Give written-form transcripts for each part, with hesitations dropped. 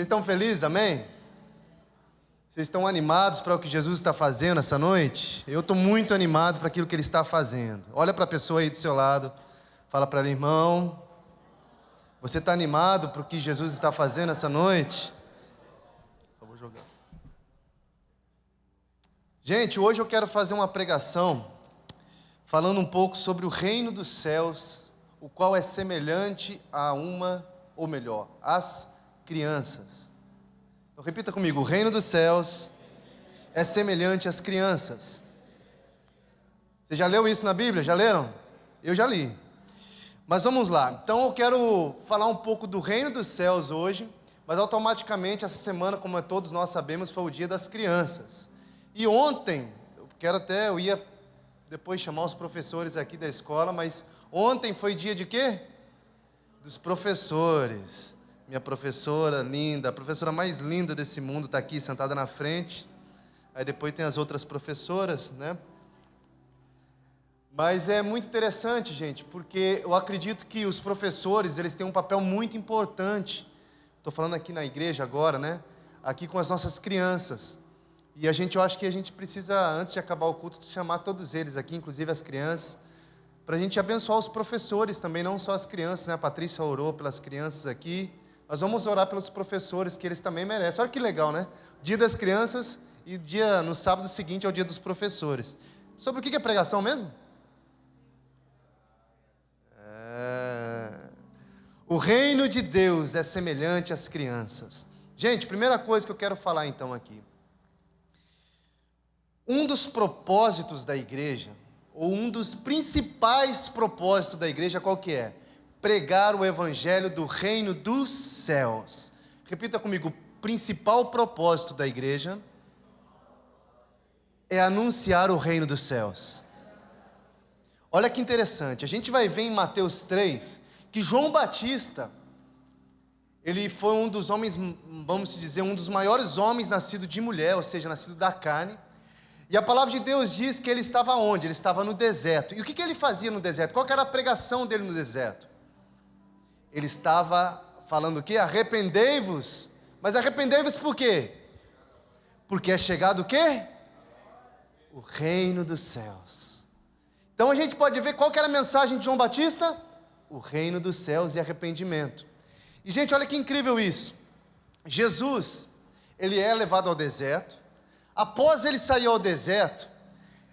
Vocês estão felizes, amém? Vocês estão animados para o que Jesus está fazendo essa noite? Eu estou muito animado para aquilo que Ele está fazendo. Olha para a pessoa aí do seu lado, fala para ela: irmão, você está animado para o que Jesus está fazendo essa noite? Só vou jogar. Gente, hoje eu quero fazer uma pregação falando um pouco sobre o reino dos céus, o qual é semelhante a ou melhor, às crianças. Então repita comigo: o reino dos céus é semelhante às crianças. Você já leu isso na Bíblia? Já leram? Eu já li. Mas vamos lá. Então eu quero falar um pouco do reino dos céus hoje, mas automaticamente essa semana, como todos nós sabemos, foi o dia das crianças. E ontem, eu ia depois chamar os professores aqui da escola, mas ontem foi dia de quê? Dos professores. Minha professora linda, a professora mais linda desse mundo está aqui sentada na frente. Aí depois tem as outras professoras, né? Mas é muito interessante, gente, porque eu acredito que os professores, eles têm um papel muito importante. Estou falando aqui na igreja agora, né? Aqui com as nossas crianças. E eu acho que a gente precisa, antes de acabar o culto, chamar todos eles aqui, inclusive as crianças, para a gente abençoar os professores também, não só as crianças, né? A Patrícia orou pelas crianças aqui. Nós vamos orar pelos professores, que eles também merecem. Olha que legal, né? Dia das crianças e no sábado seguinte é o dia dos professores. Sobre o que é pregação mesmo? O reino de Deus é semelhante às crianças. Gente, primeira coisa que eu quero falar então aqui. Um dos propósitos da igreja, ou um dos principais propósitos da igreja, qual que é? Pregar o evangelho do reino dos céus. Repita comigo: o principal propósito da igreja é anunciar o reino dos céus. Olha que interessante, a gente vai ver em Mateus 3, que João Batista, ele foi um dos homens, vamos dizer, um dos maiores homens nascido de mulher, ou seja, nascido da carne. E a palavra de Deus diz que ele estava onde? Ele estava no deserto. E o que ele fazia no deserto? Qual que era a pregação dele no deserto? Ele estava falando o quê? Arrependei-vos. Mas arrependei-vos por quê? Porque é chegado o quê? O reino dos céus. Então a gente pode ver qual que era a mensagem de João Batista? O reino dos céus e arrependimento. E gente, olha que incrível isso. Jesus, ele é levado ao deserto. Após ele sair ao deserto,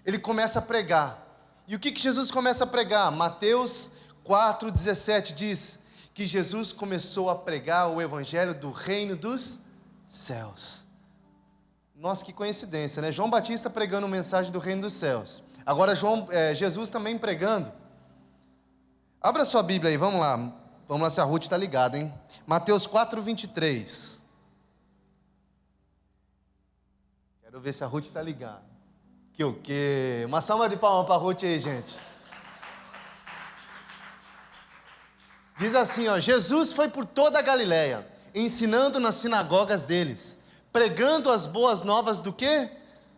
ele começa a pregar. E o que Jesus começa a pregar? Mateus 4,17 diz que Jesus começou a pregar o evangelho do reino dos céus. Nossa, que coincidência, né? João Batista pregando a mensagem do reino dos céus. Agora Jesus também pregando. Abra sua Bíblia aí, vamos lá. Vamos lá se a Ruth está ligada, hein? Mateus 4,23. Quero ver se a Ruth está ligada. Que o quê? Uma salva de palmas para a Ruth aí, gente. Diz assim, ó: Jesus foi por toda a Galileia, ensinando nas sinagogas deles, pregando as boas novas do quê?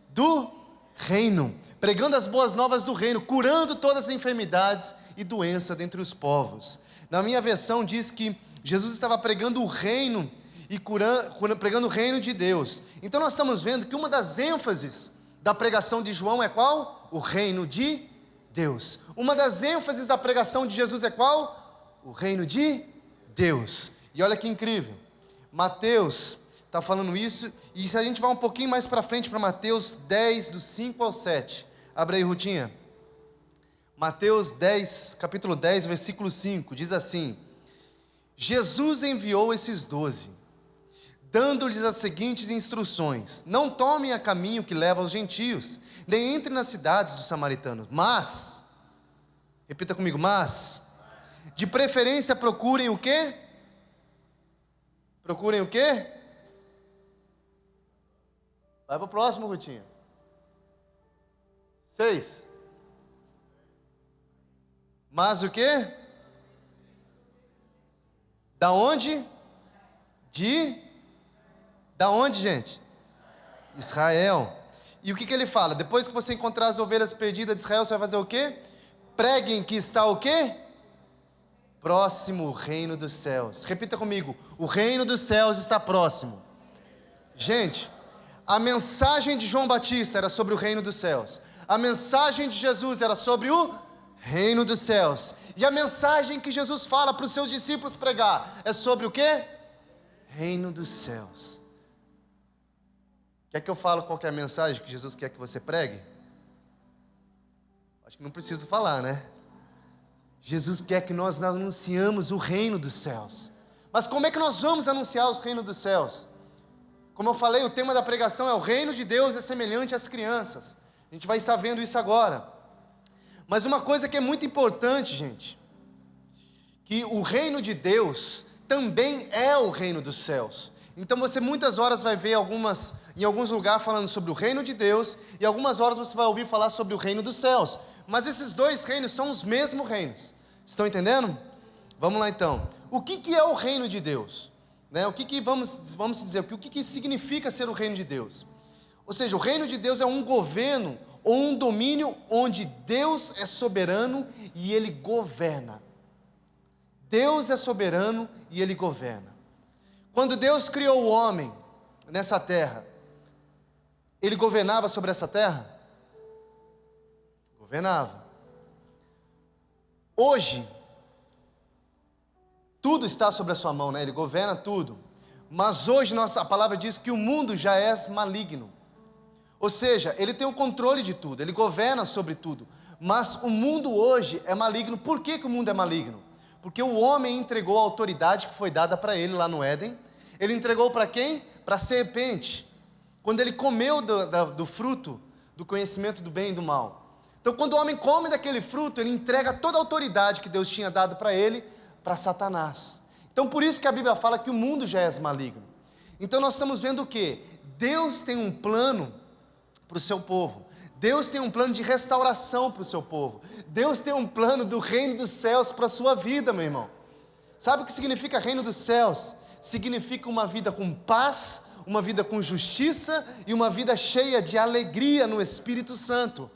Do reino. Pregando as boas novas do reino, curando todas as enfermidades e doenças dentre os povos. Na minha versão diz que Jesus estava pregando o reino e pregando o reino de Deus. Então nós estamos vendo que uma das ênfases da pregação de João é qual? O reino de Deus. Uma das ênfases da pregação de Jesus é qual? O reino de Deus. E olha que incrível, Mateus está falando isso. E se a gente vai um pouquinho mais para frente, para Mateus 10, do 5 ao 7. Abre aí, Rutinha. Mateus 10, capítulo 10, versículo 5, diz assim: Jesus enviou esses 12, dando-lhes as seguintes instruções: não tomem a caminho que leva aos gentios, nem entrem nas cidades dos samaritanos, mas, repita comigo, mas, de preferência procurem o quê? Procurem o quê? Vai para o próximo, Rutinha. 6. Mas o quê? Da onde? Da onde, gente? Israel. E o que ele fala? Depois que você encontrar as ovelhas perdidas de Israel, você vai fazer o quê? Preguem que está o quê? próximo o reino dos céus. Repita comigo: o reino dos céus está próximo. Gente, a mensagem de João Batista era sobre o reino dos céus. A mensagem de Jesus era sobre o reino dos céus. E a mensagem que Jesus fala para os seus discípulos pregar é sobre o quê? Reino dos céus. Quer que eu fale qual que é a mensagem que Jesus quer que você pregue? Acho que não preciso falar, né? Jesus quer que nós anunciamos o reino dos céus. Mas como é que nós vamos anunciar o reino dos céus? Como eu falei, o tema da pregação é o reino de Deus é semelhante às crianças. A gente vai estar vendo isso agora. Mas uma coisa que é muito importante, gente, que o reino de Deus também é o reino dos céus. Então você muitas horas vai ver em alguns lugares falando sobre o reino de Deus, e algumas horas você vai ouvir falar sobre o reino dos céus. Mas esses dois reinos são os mesmos reinos. Estão entendendo? Vamos lá então. O que é o reino de Deus? Né? Vamos dizer, o que significa ser o reino de Deus? Ou seja, o reino de Deus é um governo ou um domínio onde Deus é soberano e Ele governa. Deus é soberano e Ele governa. Quando Deus criou o homem nessa terra, Ele governava sobre essa terra? Governava. Hoje, tudo está sobre a sua mão, né? Ele governa tudo. Mas hoje a palavra diz que o mundo já é maligno. Ou seja, Ele tem o controle de tudo, Ele governa sobre tudo. Mas o mundo hoje é maligno. Por que o mundo é maligno? Porque o homem entregou a autoridade que foi dada para ele lá no Éden. Ele entregou para quem? Para a serpente. Quando ele comeu do fruto do conhecimento do bem e do mal. Então quando o homem come daquele fruto, ele entrega toda a autoridade que Deus tinha dado para ele, para Satanás. Então por isso que a Bíblia fala que o mundo já é maligno. Então nós estamos vendo o quê? Deus tem um plano para o seu povo. Deus tem um plano de restauração para o seu povo. Deus tem um plano do reino dos céus para a sua vida, meu irmão. Sabe o que significa reino dos céus? Significa uma vida com paz, uma vida com justiça e uma vida cheia de alegria no Espírito Santo.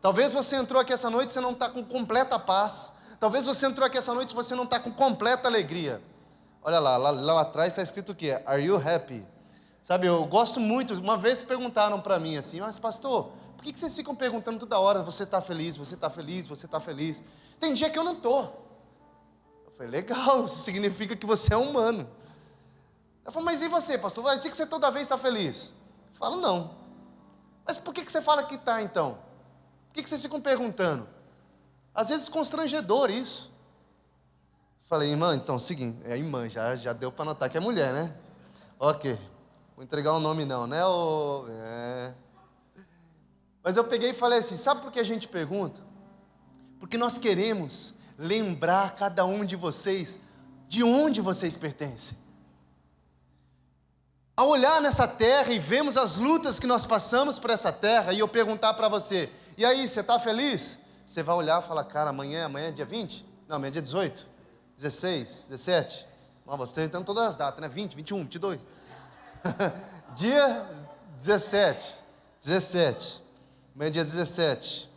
Talvez você entrou aqui essa noite e você não está com completa paz. Talvez você entrou aqui essa noite e você não está com completa alegria. Olha lá atrás está escrito o quê? Are you happy? Sabe, eu gosto muito. Uma vez perguntaram para mim assim: mas pastor, por que vocês ficam perguntando toda hora, você está feliz, você está feliz, você está feliz? Tem dia que eu não estou. Eu falei, legal, isso significa que você é humano. Eu falei, mas e você, pastor? Vai dizer que você toda vez está feliz? Eu falo, não. Mas por que você fala que está então? Por que vocês ficam perguntando? Às vezes constrangedor isso. Falei, irmã, então, seguinte, irmã, já deu para notar que é mulher, né? Ok, vou entregar o nome não, né? Mas eu peguei e falei assim, sabe por que a gente pergunta? Porque nós queremos lembrar cada um de vocês, de onde vocês pertencem. Ao olhar nessa terra e vemos as lutas que nós passamos por essa terra, e eu perguntar para você, e aí, você está feliz? Você vai olhar e falar, cara, amanhã é dia 20? Não, amanhã é dia 18, 16, 17. Não, vocês estão todas as datas, né? 20, 21, 22. Dia 17. Amanhã é dia 17.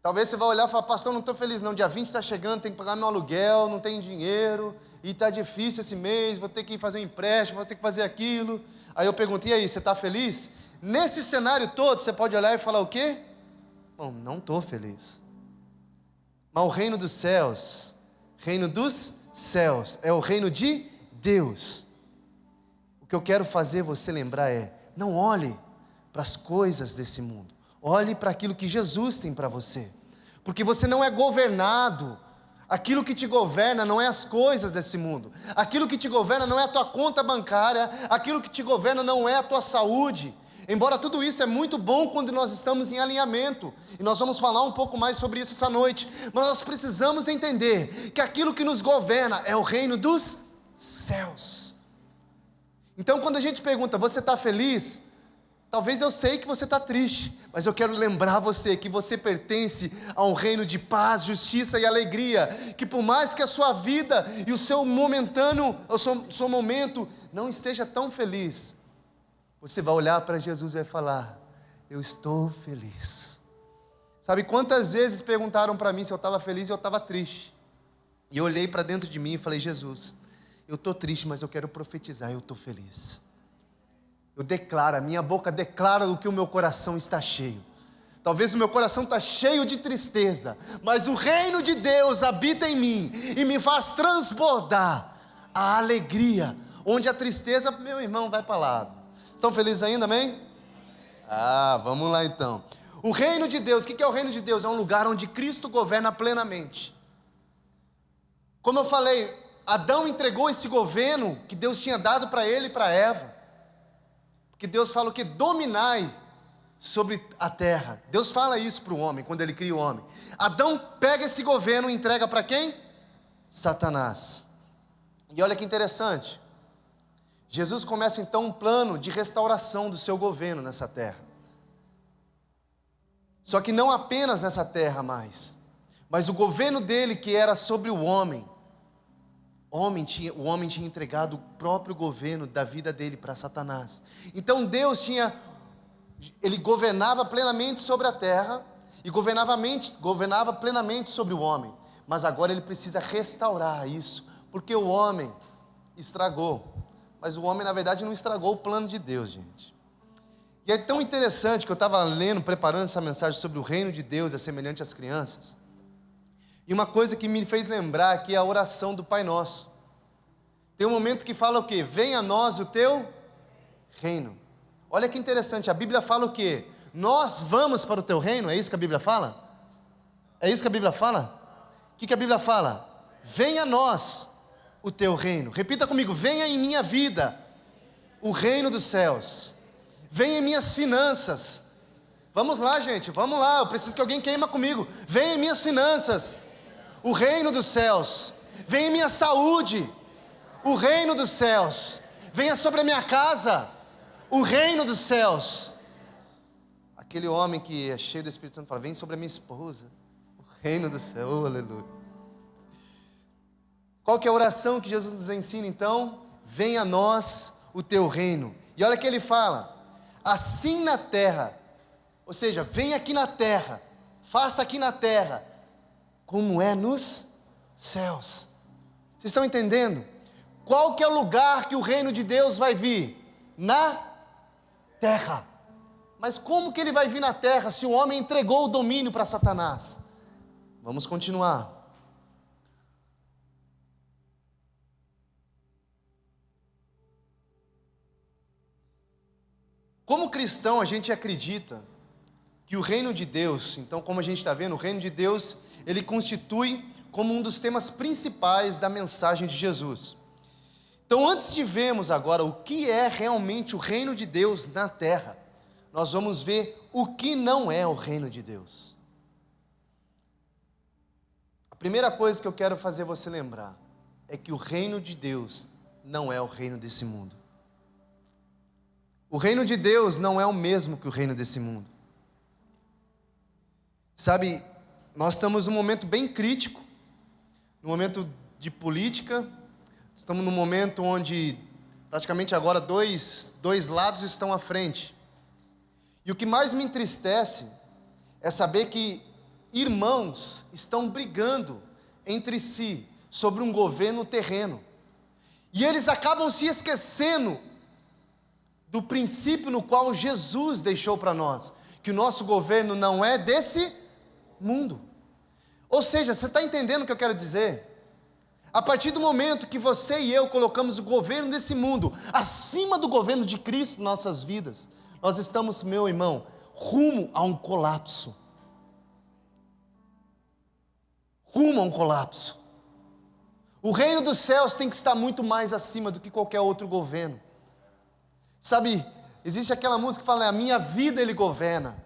Talvez você vai olhar e falar, pastor, não estou feliz não, dia 20 está chegando, tem que pagar meu aluguel, não tem dinheiro, e está difícil esse mês, vou ter que ir fazer um empréstimo, vou ter que fazer aquilo. Aí eu pergunto, e aí, você está feliz? Nesse cenário todo, você pode olhar e falar o quê? Bom, não estou feliz. Mas o reino dos céus é o reino de Deus. O que eu quero fazer você lembrar é, não olhe para as coisas desse mundo, olhe para aquilo que Jesus tem para você, porque você não é governado, aquilo que te governa não é as coisas desse mundo, aquilo que te governa não é a tua conta bancária, aquilo que te governa não é a tua saúde, embora tudo isso é muito bom quando nós estamos em alinhamento, e nós vamos falar um pouco mais sobre isso essa noite, mas nós precisamos entender que aquilo que nos governa é o reino dos céus. Então quando a gente pergunta, você está feliz? Talvez eu sei que você está triste, mas eu quero lembrar você que você pertence a um reino de paz, justiça e alegria, que por mais que a sua vida e o seu momentâneo, o seu momento não esteja tão feliz, você vai olhar para Jesus e vai falar, eu estou feliz. Sabe quantas vezes perguntaram para mim se eu estava feliz e eu estava triste? E eu olhei para dentro de mim e falei: Jesus, eu estou triste, mas eu quero profetizar, eu estou feliz. Eu declaro, a minha boca declara o que o meu coração está cheio. Talvez o meu coração está cheio de tristeza, mas o reino de Deus habita em mim e me faz transbordar a alegria, onde a tristeza, meu irmão, vai para lá. Estão felizes ainda, amém? Vamos lá então. O reino de Deus, o que é o reino de Deus? É um lugar onde Cristo governa plenamente. Como eu falei, Adão entregou esse governo que Deus tinha dado para ele e para Eva. Porque Deus fala o que? Dominai sobre a terra. Deus fala isso para o homem, quando ele cria o homem. Adão pega esse governo e entrega para quem? Satanás. E olha que interessante. Jesus começa então um plano de restauração do seu governo nessa terra. Só que não apenas nessa terra mais, mas o governo dele que era sobre o homem. O homem tinha entregado o próprio governo da vida dele para Satanás. Então Deus ele governava plenamente sobre a terra e governava plenamente sobre o homem. Mas agora ele precisa restaurar isso, porque o homem estragou. Mas o homem na verdade não estragou o plano de Deus, gente. E é tão interessante que eu estava lendo, preparando essa mensagem sobre o reino de Deus é semelhante às crianças. E uma coisa que me fez lembrar aqui é a oração do Pai Nosso. Tem um momento que fala o quê? Venha a nós o teu reino. Olha que interessante, a Bíblia fala o quê? Nós vamos para o teu reino, é isso que a Bíblia fala? É isso que a Bíblia fala? O que a Bíblia fala? Venha a nós o teu reino. Repita comigo: venha em minha vida o reino dos céus. Venha em minhas finanças. Vamos lá, gente, vamos lá, eu preciso que alguém queima comigo. Venha em minhas finanças o reino dos céus. Venha em minha saúde o reino dos céus. Venha sobre a minha casa o reino dos céus. Aquele homem que é cheio do Espírito Santo fala: vem sobre a minha esposa o reino do céu. Oh, aleluia. Qual que é a oração que Jesus nos ensina então? Venha a nós o teu reino. E olha que ele fala: assim na terra, ou seja, vem aqui na terra, faça aqui na terra como é nos céus. Vocês estão entendendo? Qual que é o lugar que o reino de Deus vai vir? Na terra. Mas como que ele vai vir na terra se o homem entregou o domínio para Satanás? Vamos continuar. Como cristão, a gente acredita que o reino de Deus, então como a gente está vendo, o reino de Deus, ele constitui como um dos temas principais da mensagem de Jesus. Então, antes de vermos agora o que é realmente o reino de Deus na terra, nós vamos ver o que não é o reino de Deus. A primeira coisa que eu quero fazer você lembrar é que o reino de Deus não é o reino desse mundo. O reino de Deus não é o mesmo que o reino desse mundo. Sabe, nós estamos num momento bem crítico, num momento de política, estamos num momento onde praticamente agora dois lados estão à frente. E o que mais me entristece é saber que irmãos estão brigando entre si sobre um governo terreno. E eles acabam se esquecendo do princípio no qual Jesus deixou para nós, que o nosso governo não é desse mundo. Ou seja, você está entendendo o que eu quero dizer? A partir do momento que você e eu colocamos o governo desse mundo acima do governo de Cristo em nossas vidas, nós estamos, meu irmão, rumo a um colapso. Rumo a um colapso. O reino dos céus tem que estar muito mais acima do que qualquer outro governo. Sabe, existe aquela música que fala: a minha vida ele governa.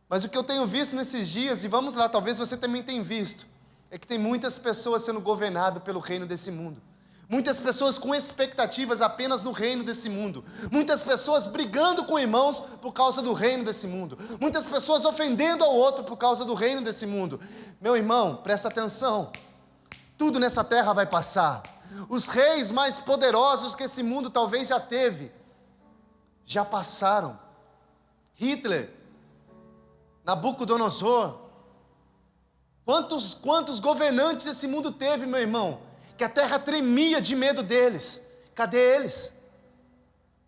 Mas o que eu tenho visto nesses dias, e vamos lá, talvez você também tenha visto, é que tem muitas pessoas sendo governadas pelo reino desse mundo. Muitas pessoas com expectativas apenas no reino desse mundo. Muitas pessoas brigando com irmãos por causa do reino desse mundo. Muitas pessoas ofendendo ao outro por causa do reino desse mundo. Meu irmão, presta atenção. Tudo nessa terra vai passar. Os reis mais poderosos que esse mundo talvez já teve, já passaram. Hitler, Nabucodonosor, Quantos governantes esse mundo teve, meu irmão, que a terra tremia de medo deles? Cadê eles?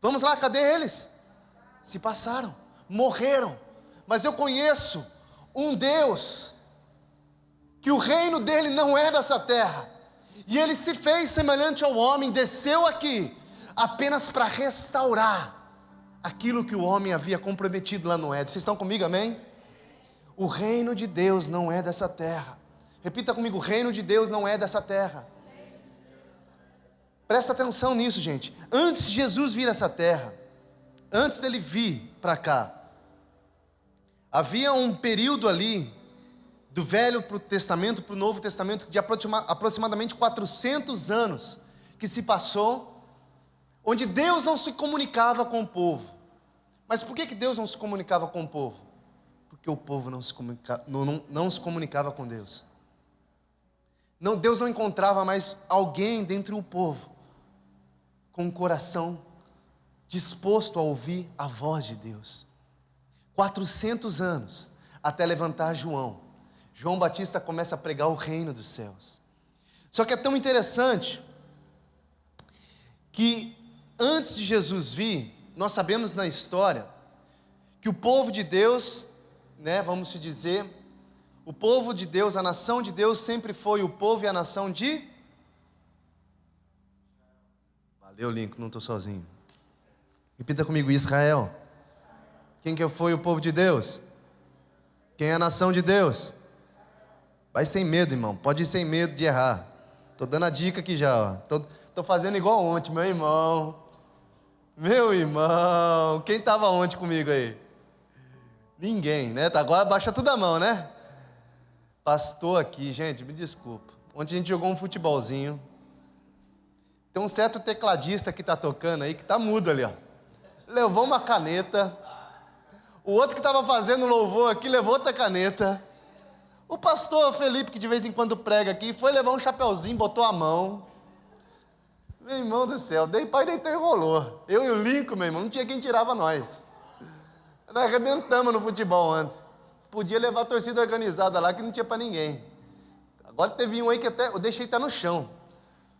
Vamos lá, cadê eles? Se passaram, morreram. Mas eu conheço um Deus, que o reino dele não é dessa terra, e ele se fez semelhante ao homem, desceu aqui, apenas para restaurar aquilo que o homem havia comprometido lá no Éden. Vocês estão comigo, amém? O reino de Deus não é dessa terra. Repita comigo, o reino de Deus não é dessa terra. Presta atenção nisso, gente. Antes de Jesus vir a essa terra, antes dele vir para cá, havia um período ali, do Velho Testamento para o Novo Testamento, de aproximadamente 400 anos, que se passou, onde Deus não se comunicava com o povo. Mas por que Deus não se comunicava com o povo? Porque o povo não se comunicava com Deus. Não, Deus não encontrava mais alguém dentre o povo, com um coração disposto a ouvir a voz de Deus. 400 anos, até levantar João Batista começa a pregar o reino dos céus. Só que é tão interessante, que antes de Jesus vir, nós sabemos na história, que o povo de Deus, vamos se dizer, o povo de Deus, a nação de Deus sempre foi o povo e a nação de... Valeu, Lincoln, não estou sozinho. Repita comigo, Israel. Quem que foi o povo de Deus? Quem é a nação de Deus? Vai sem medo, irmão, pode ir sem medo de errar. Estou dando a dica aqui já, estou fazendo igual ontem, meu irmão, quem estava ontem comigo aí? Ninguém, né? Agora baixa tudo a mão, né? Pastor aqui, gente, me desculpa, ontem a gente jogou um futebolzinho, tem um certo tecladista que está tocando aí, que está mudo ali, ó. Levou uma caneta, o outro que estava fazendo louvor aqui, levou outra caneta. O pastor Felipe, que de vez em quando prega aqui, foi levar um chapeuzinho, botou a mão. Meu irmão do céu, pai deitou e rolou. Eu e o Lincoln, meu irmão, não tinha quem tirava nós. Nós arrebentamos no futebol antes. Podia levar a torcida organizada lá, que não tinha para ninguém. Agora teve um aí que até eu deixei estar no chão.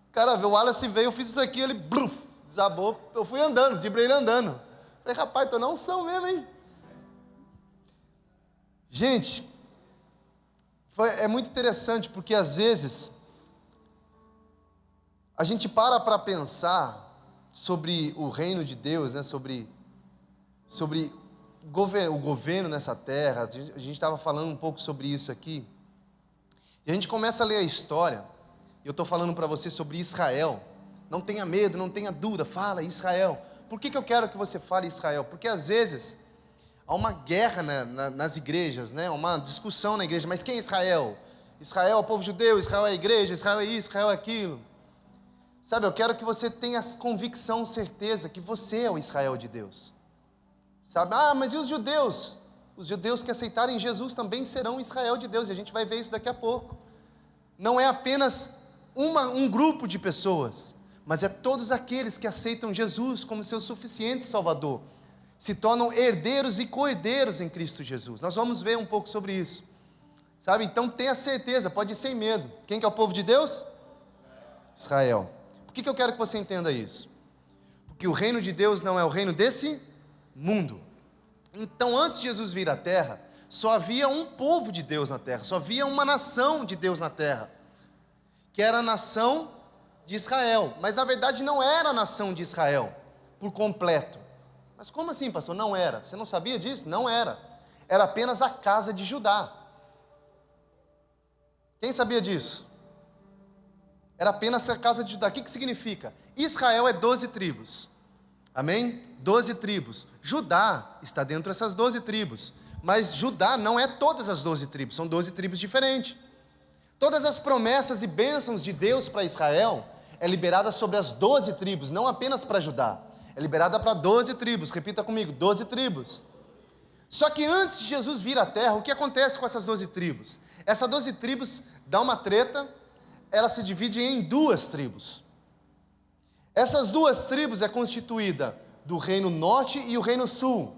O cara veio, o Wallace veio, eu fiz isso aqui, ele desabou. Eu fui andando, de ele andando. Falei, rapaz, tô na unção mesmo, hein? Gente, é muito interessante, porque às vezes a gente para pensar sobre o reino de Deus, sobre o governo nessa terra. A gente estava falando um pouco sobre isso aqui, e a gente começa a ler a história, e eu estou falando para você sobre Israel. Não tenha medo, não tenha dúvida, fala Israel. Por que eu quero que você fale Israel? Porque às vezes há uma guerra nas igrejas, uma discussão na igreja, mas quem é Israel? Israel é o povo judeu, Israel é a igreja, Israel é isso, Israel é aquilo. Sabe, eu quero que você tenha convicção, certeza, que você é o Israel de Deus. Sabe, mas e os judeus? Os judeus que aceitarem Jesus também serão Israel de Deus, e a gente vai ver isso daqui a pouco. Não é apenas um grupo de pessoas, mas é todos aqueles que aceitam Jesus como seu suficiente Salvador, se tornam herdeiros e co-herdeiros em Cristo Jesus. Nós vamos ver um pouco sobre isso, sabe? Então tenha certeza, pode ir sem medo. Quem que é o povo de Deus? Israel. Por que eu quero que você entenda isso? Porque o reino de Deus não é o reino desse mundo. Então, antes de Jesus vir à terra, só havia um povo de Deus na terra, só havia uma nação de Deus na terra, que era a nação de Israel. Mas na verdade não era a nação de Israel por completo. Mas como assim, pastor? Não era. Você não sabia disso? Não era. Era apenas a casa de Judá. Quem sabia disso? Era apenas a casa de Judá. O que significa? Israel é 12 tribos. Amém? 12 tribos. Judá está dentro dessas 12 tribos. Mas Judá não é todas as 12 tribos. São 12 tribos diferentes. Todas as promessas e bênçãos de Deus para Israel é liberada sobre as 12 tribos, não apenas para Judá. É liberada para 12 tribos. Repita comigo, 12 tribos. Só que antes de Jesus vir à terra, o que acontece com essas 12 tribos? Essas 12 tribos dá uma treta, elas se dividem em duas tribos. Essas duas tribos é constituída do reino norte e o reino sul.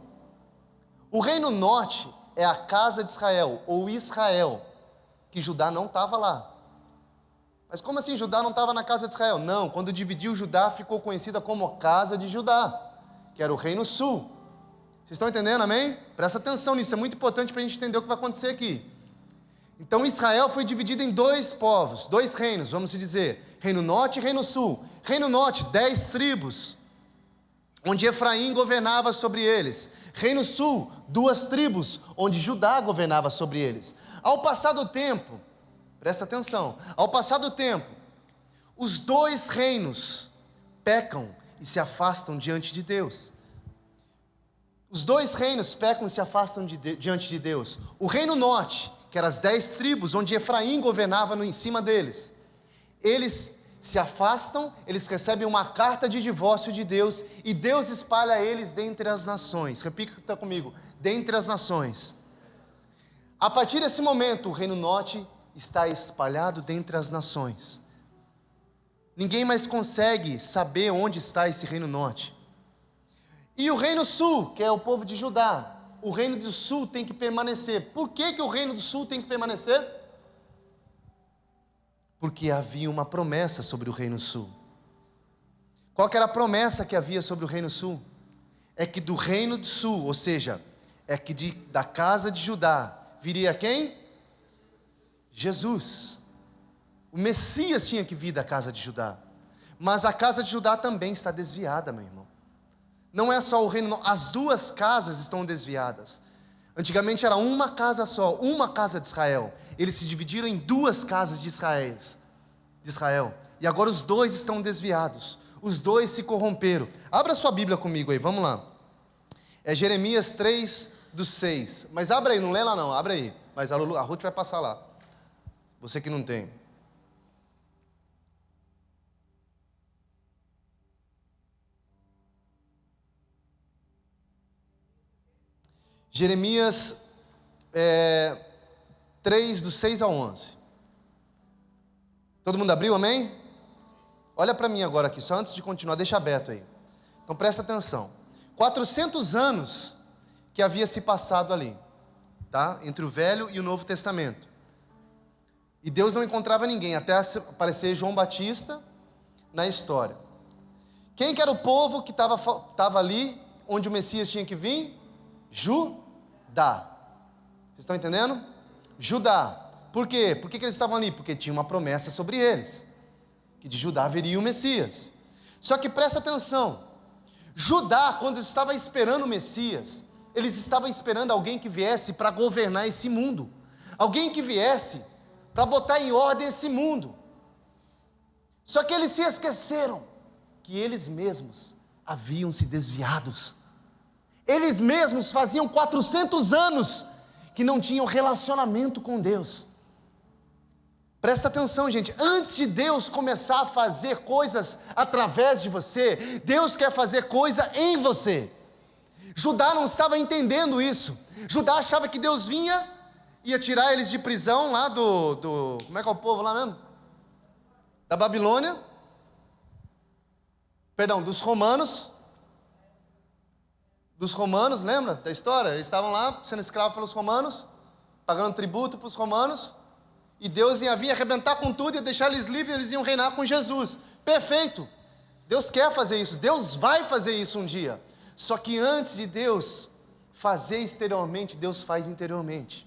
O reino norte é a casa de Israel, ou Israel, que Judá não estava lá. Mas como assim Judá não estava na casa de Israel? Não, quando dividiu Judá, ficou conhecida como casa de Judá, que era o reino sul. Vocês estão entendendo, amém? Presta atenção nisso, é muito importante para a gente entender o que vai acontecer aqui. Então Israel foi dividido em dois povos, dois reinos, vamos dizer, reino norte e reino sul. Reino norte, 10 tribos, onde Efraim governava sobre eles. Reino sul, 2 tribos, onde Judá governava sobre eles. Ao passar do tempo, presta atenção, ao passar do tempo, os dois reinos pecam e se afastam diante de Deus. Os dois reinos pecam e se afastam diante de Deus. O reino norte, que eram as 10 tribos, onde Efraim governava em cima deles, eles se afastam, eles recebem uma carta de divórcio de Deus, e Deus espalha eles dentre as nações. Repita comigo, dentre as nações. A partir desse momento, o reino norte está espalhado dentre as nações. Ninguém mais consegue saber onde está esse reino norte. E o reino sul, que é o povo de Judá, o reino do sul tem que permanecer. Por que o reino do sul tem que permanecer? Porque havia uma promessa sobre o reino sul. Qual que era a promessa que havia sobre o reino sul? É que do reino do sul, ou seja, é que da casa de Judá, viria quem? Jesus. O Messias tinha que vir da casa de Judá. Mas a casa de Judá também está desviada, meu irmão. Não é só o reino, as duas casas estão desviadas. Antigamente era uma casa só, uma casa de Israel. Eles se dividiram em 2 casas de Israel. E agora os dois estão desviados. Os dois se corromperam. Abra sua Bíblia comigo aí, vamos lá. É Jeremias 3:6. Mas abre aí, não lê lá não, abre aí. Mas a Ruth vai passar lá. Você que não tem. Jeremias 3:6-11. Todo mundo abriu, amém? Olha para mim agora aqui, só antes de continuar, deixa aberto aí. Então presta atenção. 400 anos que havia se passado ali, tá? Entre o Velho e o Novo Testamento. E Deus não encontrava ninguém, até aparecer João Batista na história. Quem que era o povo que estava ali, onde o Messias tinha que vir? Judá. Vocês estão entendendo? Judá. Por quê? Por que eles estavam ali? Porque tinha uma promessa sobre eles, que de Judá viria o Messias. Só que presta atenção, Judá, quando estava esperando o Messias, eles estavam esperando alguém que viesse para governar esse mundo, alguém que viesse para botar em ordem esse mundo. Só que eles se esqueceram que eles mesmos haviam se desviados. Eles mesmos faziam 400 anos que não tinham relacionamento com Deus. Presta atenção, gente, antes de Deus começar a fazer coisas através de você, Deus quer fazer coisa em você. Judá não estava entendendo isso. Judá achava que Deus ia tirar eles de prisão lá como é que é o povo lá mesmo? Da Babilônia. Perdão, dos romanos. Lembra da história? Eles estavam lá sendo escravos pelos romanos, pagando tributo para os romanos, e Deus ia vir arrebentar com tudo, ia deixar eles livres, e eles iam reinar com Jesus. Perfeito, Deus quer fazer isso, Deus vai fazer isso um dia. Só que antes de Deus fazer exteriormente, Deus faz interiormente.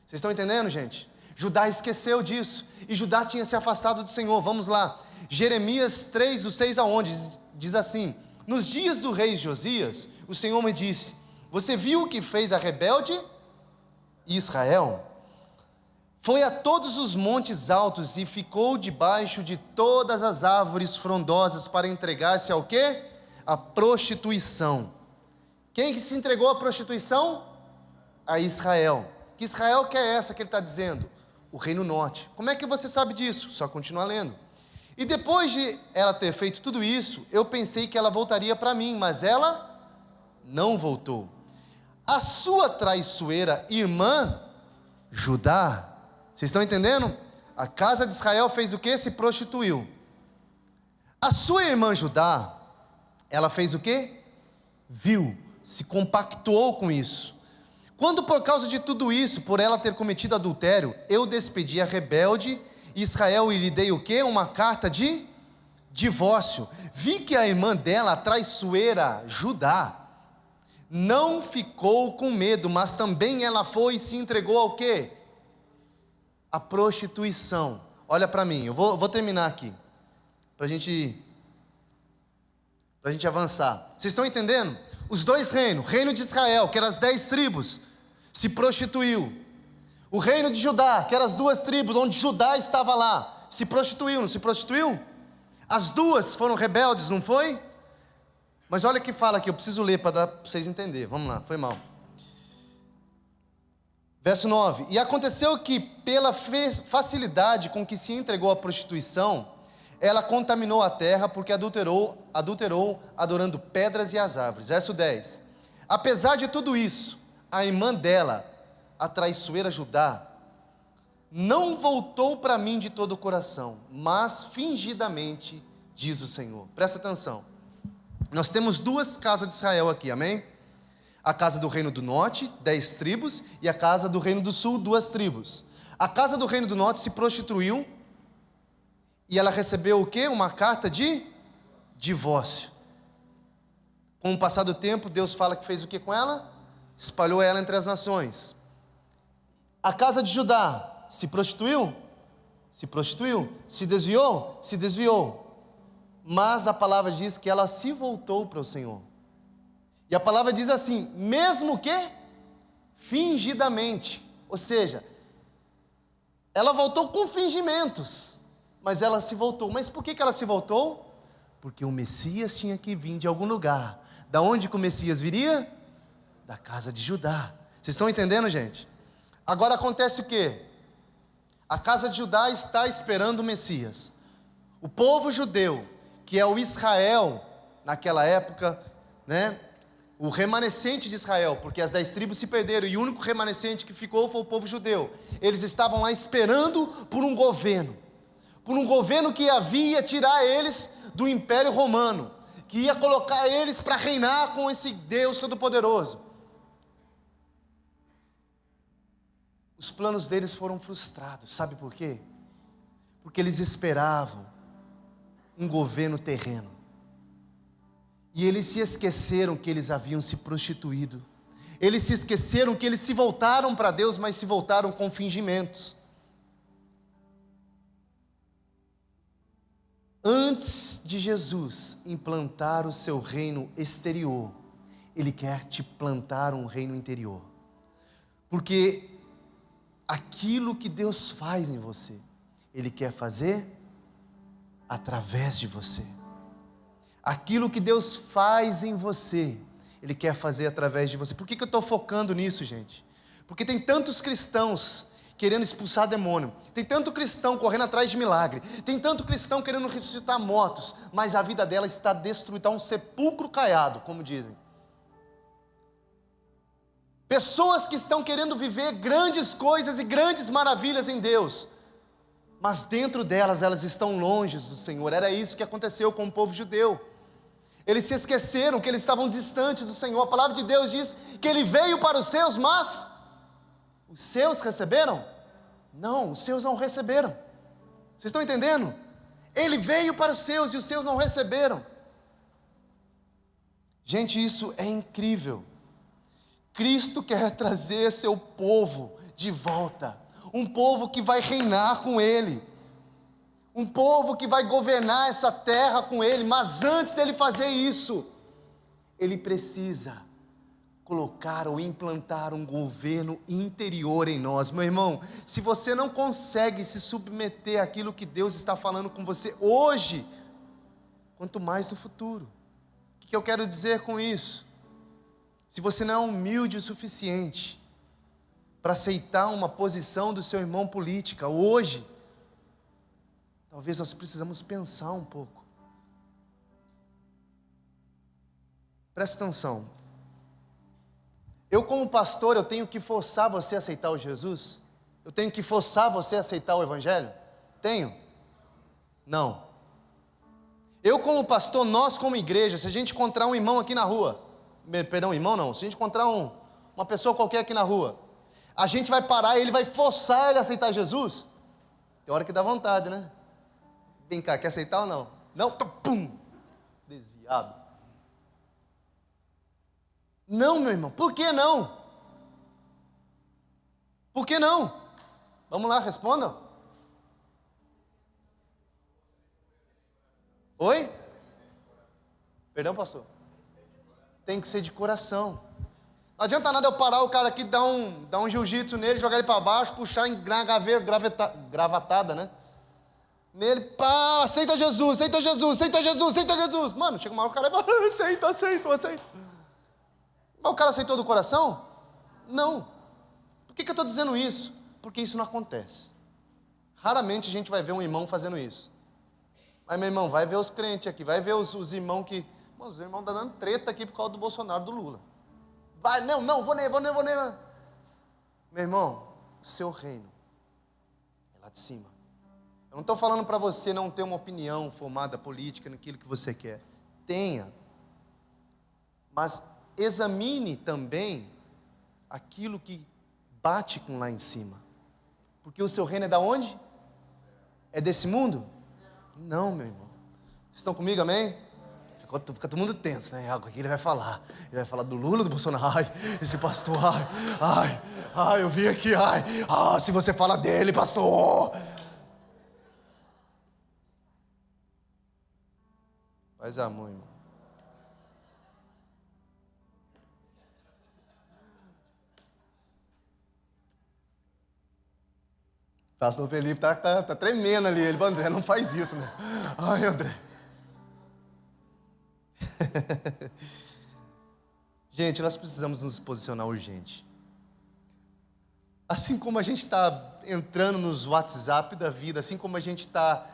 Vocês estão entendendo, gente? Judá esqueceu disso, e Judá tinha se afastado do Senhor. Vamos lá, Jeremias 3:6-11, diz assim: nos dias do rei Josias, o Senhor me disse: você viu o que fez a rebelde Israel? Foi a todos os montes altos e ficou debaixo de todas as árvores frondosas para entregar-se ao quê? A prostituição. Quem que se entregou à prostituição? A Israel. Que Israel que é essa que ele está dizendo? O reino norte. Como é que você sabe disso? Só continuar lendo. E depois de ela ter feito tudo isso, eu pensei que ela voltaria para mim, mas ela não voltou. A sua traiçoeira irmã, Judá, vocês estão entendendo? A casa de Israel fez o que? Se prostituiu. A sua irmã Judá, ela fez o que? Viu, se compactuou com isso. Quando por causa de tudo isso, por ela ter cometido adultério, eu despedi a rebelde Israel e lhe dei o quê? Uma carta de divórcio. Vi que a irmã dela, a traiçoeira Judá, não ficou com medo, mas também ela foi e se entregou ao quê? A prostituição. Olha para mim, eu vou terminar aqui, para a gente avançar. Vocês estão entendendo? Os dois reinos, o reino de Israel, que eram as 10 tribos, se prostituiu. O reino de Judá, que eram as 2 tribos, onde Judá estava lá, se prostituiu, não se prostituiu? As duas foram rebeldes, não foi? Mas olha o que fala aqui, eu preciso ler para vocês entenderem. Vamos lá, foi mal. Verso 9: E aconteceu que, pela facilidade com que se entregou à prostituição, ela contaminou a terra, porque adulterou adorando pedras e as árvores. Verso 10: Apesar de tudo isso, a irmã dela, a traiçoeira Judá, não voltou para mim de todo o coração, mas fingidamente, diz o Senhor. Presta atenção. Nós temos 2 casas de Israel aqui, amém? A casa do reino do norte, 10 tribos, e a casa do reino do sul, 2 tribos. A casa do reino do norte se prostituiu, e ela recebeu o quê? Uma carta de divórcio. Com o passar do tempo, Deus fala que fez o que com ela? Espalhou ela entre as nações. A casa de Judá se prostituiu? Se prostituiu. Se desviou? Se desviou. Mas a palavra diz que ela se voltou para o Senhor. E a palavra diz assim, mesmo que fingidamente. Ou seja, ela voltou com fingimentos, mas ela se voltou. Mas por que ela se voltou? Porque o Messias tinha que vir de algum lugar. Da onde que o Messias viria? Da casa de Judá. Vocês estão entendendo, gente? Agora acontece o quê? A casa de Judá está esperando o Messias. O povo judeu, que é o Israel, naquela época, né? O remanescente de Israel, porque as 10 tribos se perderam, e o único remanescente que ficou foi o povo judeu. Eles estavam lá esperando por um governo que havia tirar eles do Império Romano, que ia colocar eles para reinar com esse Deus Todo-Poderoso. Os planos deles foram frustrados, sabe por quê? Porque eles esperavam um governo terreno. E eles se esqueceram que eles haviam se prostituído. Eles se esqueceram que eles se voltaram para Deus, mas se voltaram com fingimentos. Antes de Jesus implantar o seu reino exterior, Ele quer te plantar um reino interior. Porque aquilo que Deus faz em você, Ele quer fazer através de você. Aquilo que Deus faz em você, Ele quer fazer através de você. Por que eu estou focando nisso, gente? Porque tem tantos cristãos querendo expulsar demônio, tem tanto cristão correndo atrás de milagre, tem tanto cristão querendo ressuscitar mortos, mas a vida dela está destruída, está um sepulcro caiado, como dizem. Pessoas que estão querendo viver grandes coisas e grandes maravilhas em Deus, mas dentro delas, elas estão longe do Senhor. Era isso que aconteceu com o povo judeu. Eles se esqueceram que eles estavam distantes do Senhor. A palavra de Deus diz que Ele veio para os seus, mas os seus receberam? Não, os seus não receberam. Vocês estão entendendo? Ele veio para os seus e os seus não receberam. Gente, isso é incrível. Cristo quer trazer seu povo de volta. Um povo que vai reinar com Ele. Um povo que vai governar essa terra com Ele. Mas antes dele fazer isso, Ele precisa colocar ou implantar um governo interior em nós. Meu irmão, se você não consegue se submeter àquilo que Deus está falando com você hoje, quanto mais no futuro. O que eu quero dizer com isso? Se você não é humilde o suficiente para aceitar uma posição do seu irmão política hoje, talvez nós precisamos pensar um pouco. Presta atenção. Eu como pastor, eu tenho que forçar você a aceitar o Jesus? Eu tenho que forçar você a aceitar o Evangelho? Tenho? Não. Eu como pastor, nós como igreja, se a gente encontrar um irmão aqui na rua, perdão, irmão não, se a gente encontrar um uma pessoa qualquer aqui na rua, a gente vai parar e ele vai forçar ele a aceitar Jesus? Tem hora que dá vontade, né? Vem cá, quer aceitar ou não? Não? Então, pum! Desviado. Não, meu irmão, por que não? Por que não? Vamos lá, respondam. Oi? Perdão, pastor? Tem que ser de coração. Não adianta nada eu parar o cara aqui, dar um jiu-jitsu nele, jogar ele para baixo, puxar em gravatada, né? Nele, pá, aceita Jesus, aceita Jesus, aceita Jesus, aceita Jesus. Mano, chega uma hora o cara vai, aceito. Mas o cara aceitou do coração? Não. Por que eu estou dizendo isso? Porque isso não acontece. Raramente a gente vai ver um irmão fazendo isso. Mas, meu irmão, vai ver os crentes aqui, vai ver os irmãos que... Mano, os irmãos estão dando treta aqui por causa do Bolsonaro, do Lula. Vai, não, vou nem. Meu irmão, o seu reino é lá de cima. Eu não estou falando para você não ter uma opinião formada política naquilo que você quer. Tenha. Mas examine também aquilo que bate com lá em cima. Porque o seu reino é da onde? É desse mundo? Não, meu irmão. Vocês estão comigo, amém? Fica todo mundo tenso, né? Algo que ele vai falar. Ele vai falar do Lula, do Bolsonaro. Ai, esse pastor, eu vim aqui, se você fala dele, pastor. Faz amor, irmão. Pastor Felipe tá tremendo ali. Ele, André, não faz isso, né? Ai, André. Gente, nós precisamos nos posicionar urgente. Assim como a gente está entrando nos WhatsApp da vida, assim como a gente está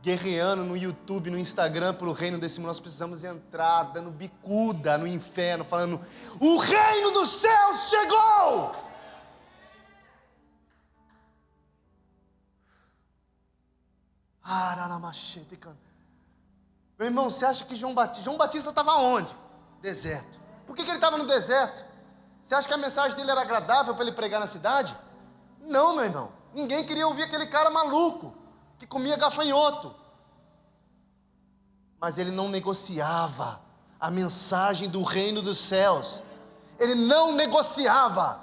guerreando no YouTube, no Instagram para o reino desse mundo, nós precisamos entrar dando bicuda no inferno, falando: o reino dos céus chegou! Meu irmão, você acha que João Batista estava onde? Deserto. Por que ele estava no deserto? Você acha que a mensagem dele era agradável para ele pregar na cidade? Não, meu irmão. Ninguém queria ouvir aquele cara maluco, que comia gafanhoto. Mas ele não negociava a mensagem do reino dos céus. Ele não negociava.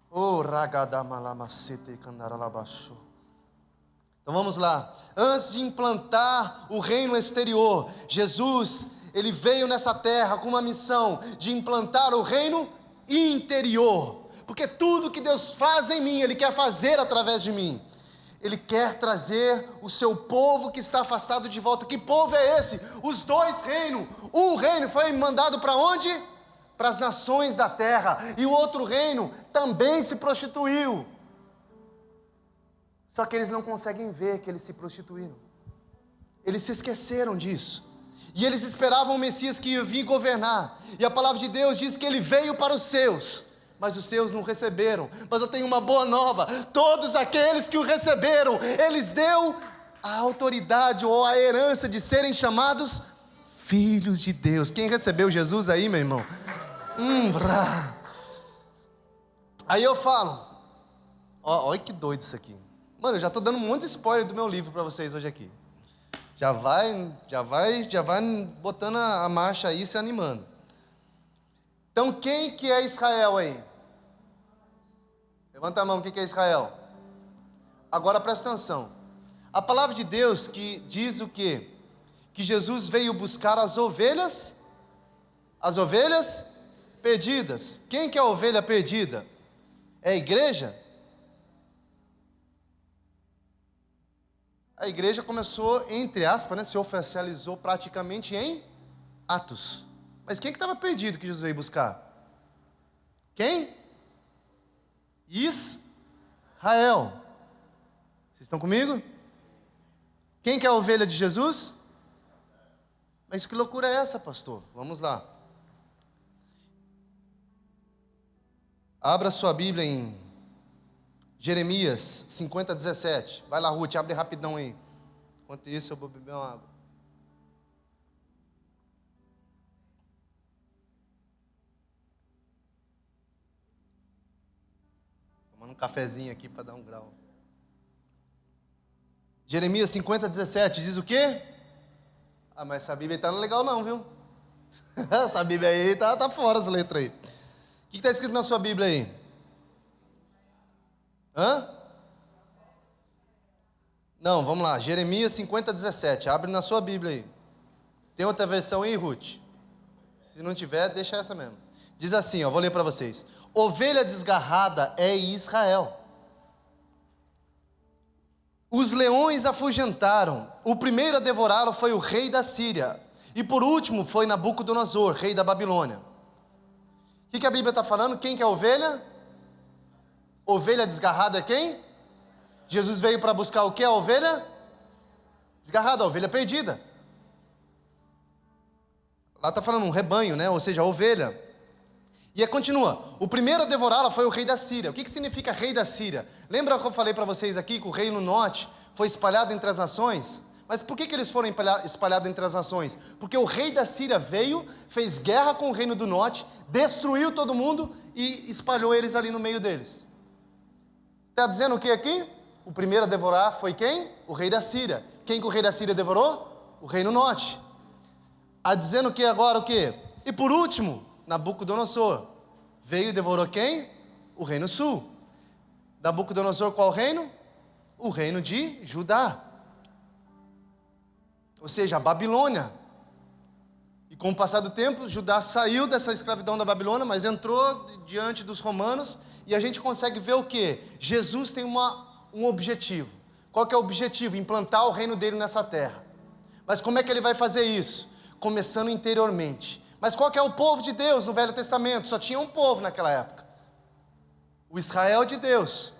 Oh, ragadamalamacete candaralabaxô. Então vamos lá. Antes de implantar o reino exterior, Jesus, ele veio nessa terra com uma missão de implantar o reino interior. Porque tudo que Deus faz em mim, Ele quer fazer através de mim. Ele quer trazer o seu povo que está afastado de volta. Que povo é esse? Os dois reinos. Um reino foi mandado para onde? Para as nações da terra. E o outro reino também se prostituiu. Só que eles não conseguem ver que eles se prostituíram. Eles se esqueceram disso. E eles esperavam o Messias que ia vir governar. E a palavra de Deus diz que ele veio para os seus, mas os seus não receberam. Mas eu tenho uma boa nova: todos aqueles que o receberam, eles deu a autoridade ou a herança de serem chamados filhos de Deus. Quem recebeu Jesus aí, meu irmão? Aí eu falo, olha que doido isso aqui. Mano, eu já estou dando um monte de spoiler do meu livro para vocês hoje aqui. Já vai botando a marcha aí, se animando. Então, quem que é Israel aí? Levanta a mão, quem que é Israel? Agora presta atenção. A palavra de Deus que diz o quê? Que Jesus veio buscar as ovelhas perdidas. Quem que é a ovelha perdida? É a igreja? A igreja começou, entre aspas, né, se oficializou praticamente em Atos. Mas quem que estava perdido que Jesus veio buscar? Quem? Israel. Vocês estão comigo? Quem que é a ovelha de Jesus? Mas que loucura é essa, pastor? Vamos lá. Abra sua Bíblia em Jeremias 50:17. Vai lá, Ruth, abre rapidão aí. Enquanto isso, eu vou beber uma água. um cafezinho aqui para dar um grau. Jeremias 50:17 diz o quê? Ah, mas essa Bíblia aí tá legal não, viu? Essa Bíblia aí tá fora essa letra aí. O que está escrito na sua Bíblia aí? Hã? Não, vamos lá. Jeremias 50:17. Abre na sua Bíblia aí. Tem outra versão aí, Ruth? Se não tiver, deixa essa mesmo. Diz assim, ó, vou ler para vocês. Ovelha desgarrada é Israel. Os leões afugentaram. O primeiro a devorá-lo foi o rei da Síria. E por último foi Nabucodonosor, rei da Babilônia. O que a Bíblia está falando? Quem que é a ovelha? Ovelha desgarrada é quem? Jesus veio para buscar o que? A ovelha desgarrada, a ovelha perdida. Lá está falando um rebanho, né? Ou seja, a ovelha. E aí continua, o primeiro a devorá-la foi o rei da Síria. O que significa rei da Síria? Lembra que eu falei para vocês aqui que o reino norte foi espalhado entre as nações? Mas por que eles foram espalhados entre as nações? Porque o rei da Síria veio, fez guerra com o reino do norte, destruiu todo mundo e espalhou eles ali no meio deles. Está dizendo o que aqui? O primeiro a devorar foi quem? O rei da Síria. Quem que o rei da Síria devorou? O reino norte. Está dizendo que agora o quê? E por último, Nabucodonosor veio e devorou quem? O reino sul. Nabucodonosor qual reino? O reino de Judá. Ou seja, a Babilônia. E com o passar do tempo, Judá saiu dessa escravidão da Babilônia, mas entrou diante dos romanos, e a gente consegue ver o quê? Jesus tem um objetivo. Qual que é o objetivo? Implantar o reino dele nessa terra. Mas como é que ele vai fazer isso? Começando interiormente. Mas qual que é o povo de Deus no Velho Testamento? Só tinha um povo naquela época. O Israel de Deus.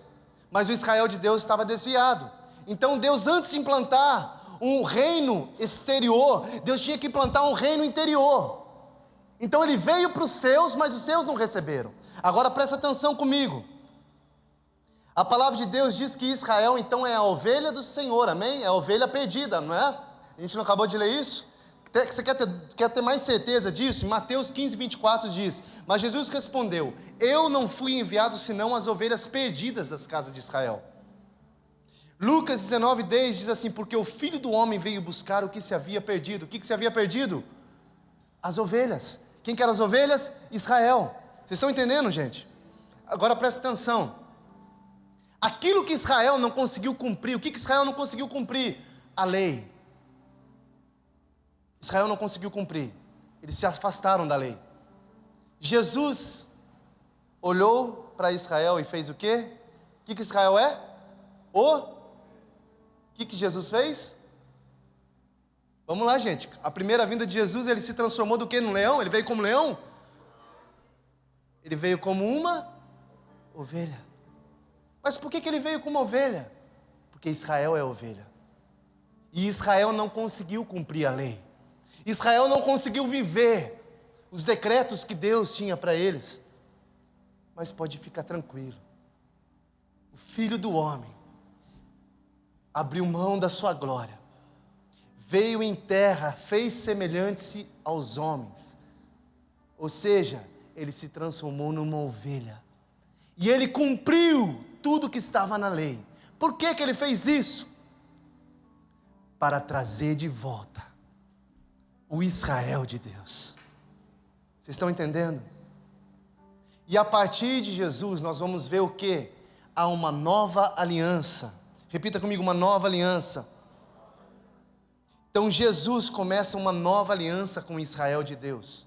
Mas o Israel de Deus estava desviado. Então Deus, antes de implantar um reino exterior, Deus tinha que implantar um reino interior. Então ele veio para os seus, mas os seus não receberam. Agora presta atenção comigo. A palavra de Deus diz que Israel então é a ovelha do Senhor, amém? É a ovelha perdida, não é? A gente não acabou de ler isso? Você quer ter mais certeza disso? Em Mateus 15:24 diz, mas Jesus respondeu, eu não fui enviado senão as ovelhas perdidas das casas de Israel. Lucas 19:10 diz assim, porque o Filho do Homem veio buscar o que se havia perdido. O que se havia perdido? As ovelhas. Quem que eram as ovelhas? Israel. Vocês estão entendendo, gente? Agora presta atenção. Aquilo que Israel não conseguiu cumprir, o que Israel não conseguiu cumprir? A lei. Israel não conseguiu cumprir, eles se afastaram da lei. Jesus olhou para Israel e fez o quê? O que Israel é? O que Jesus fez? Vamos lá, gente. A primeira vinda de Jesus, ele se transformou do que? No leão? Ele veio como leão? Ele veio como uma ovelha. Mas por que ele veio como ovelha? Porque Israel é ovelha. E Israel não conseguiu cumprir a lei. Israel não conseguiu viver os decretos que Deus tinha para eles. Mas pode ficar tranquilo. O Filho do Homem abriu mão da sua glória. Veio em terra, fez semelhante aos homens. Ou seja, ele se transformou numa ovelha. E ele cumpriu tudo que estava na lei. Por que ele fez isso? Para trazer de volta o Israel de Deus. Vocês estão entendendo? E a partir de Jesus nós vamos ver o quê? Há uma nova aliança. Repita comigo, uma nova aliança. Então Jesus começa uma nova aliança com o Israel de Deus.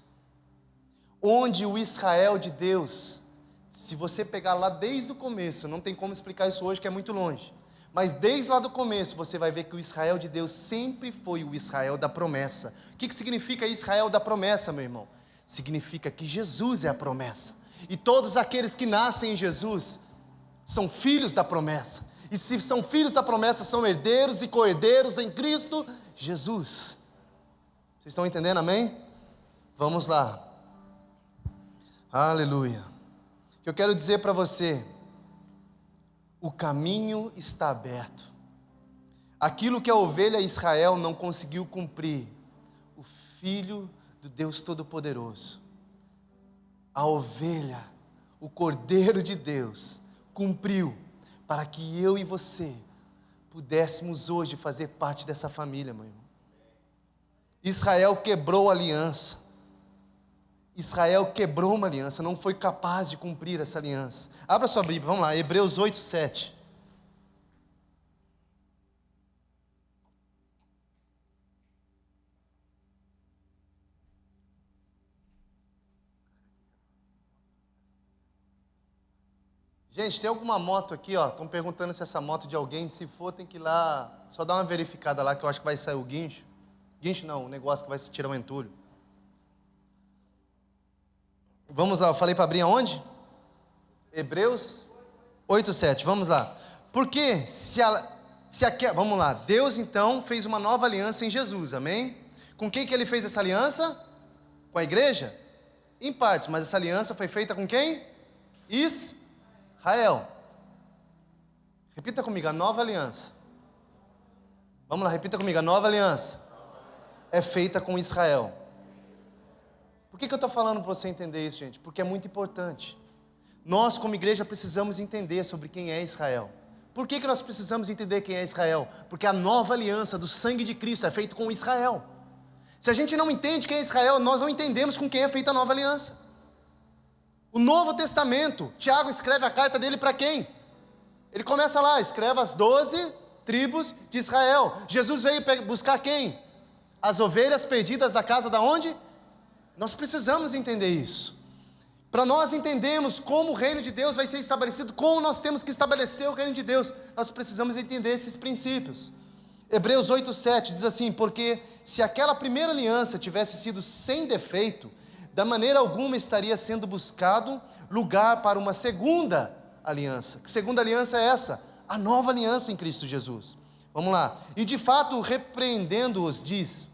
Onde o Israel de Deus, se você pegar lá desde o começo, não tem como explicar isso hoje que é muito longe. Mas desde lá do começo você vai ver que o Israel de Deus sempre foi o Israel da promessa. O que significa Israel da promessa, meu irmão? Significa que Jesus é a promessa. E todos aqueles que nascem em Jesus são filhos da promessa. E se são filhos da promessa, são herdeiros e co-herdeiros em Cristo Jesus. Vocês estão entendendo, amém? Vamos lá. Aleluia. O que eu quero dizer para você, o caminho está aberto. Aquilo que a ovelha Israel não conseguiu cumprir, o Filho do Deus Todo-Poderoso, a ovelha, o Cordeiro de Deus, cumpriu, para que eu e você pudéssemos hoje fazer parte dessa família, meu irmão. Israel quebrou a aliança. Israel quebrou uma aliança, não foi capaz de cumprir essa aliança. Abra sua Bíblia, vamos lá, Hebreus 8, 7. Gente, tem alguma moto aqui, ó? Estão perguntando se essa moto é de alguém. Se for, tem que ir lá, só dar uma verificada lá, que eu acho que vai sair o guincho. Guincho não, o negócio que vai se tirar o entulho. Vamos lá, eu falei para abrir aonde? Hebreus 8:7, vamos lá. Porque vamos lá, Deus então fez uma nova aliança em Jesus, amém? Com quem que ele fez essa aliança? Com a igreja? Em partes, mas essa aliança foi feita com quem? Israel. Repita comigo, a nova aliança. Vamos lá, repita comigo, a nova aliança é feita com Israel. Por que eu estou falando para você entender isso, gente? Porque é muito importante. Nós, como igreja, precisamos entender sobre quem é Israel. Por que nós precisamos entender quem é Israel? Porque a nova aliança do sangue de Cristo é feita com Israel. Se a gente não entende quem é Israel, nós não entendemos com quem é feita a nova aliança. O Novo Testamento, Tiago escreve a carta dele para quem? Ele começa lá, escreve as 12 tribos de Israel. Jesus veio buscar quem? As ovelhas perdidas da casa da onde? Nós precisamos entender isso. Para nós entendermos como o reino de Deus vai ser estabelecido, como nós temos que estabelecer o reino de Deus, nós precisamos entender esses princípios. Hebreus 8:7 diz assim: porque se aquela primeira aliança tivesse sido sem defeito, da maneira alguma estaria sendo buscado lugar para uma segunda aliança. Que segunda aliança é essa? A nova aliança em Cristo Jesus. Vamos lá. E de fato, repreendendo-os, diz: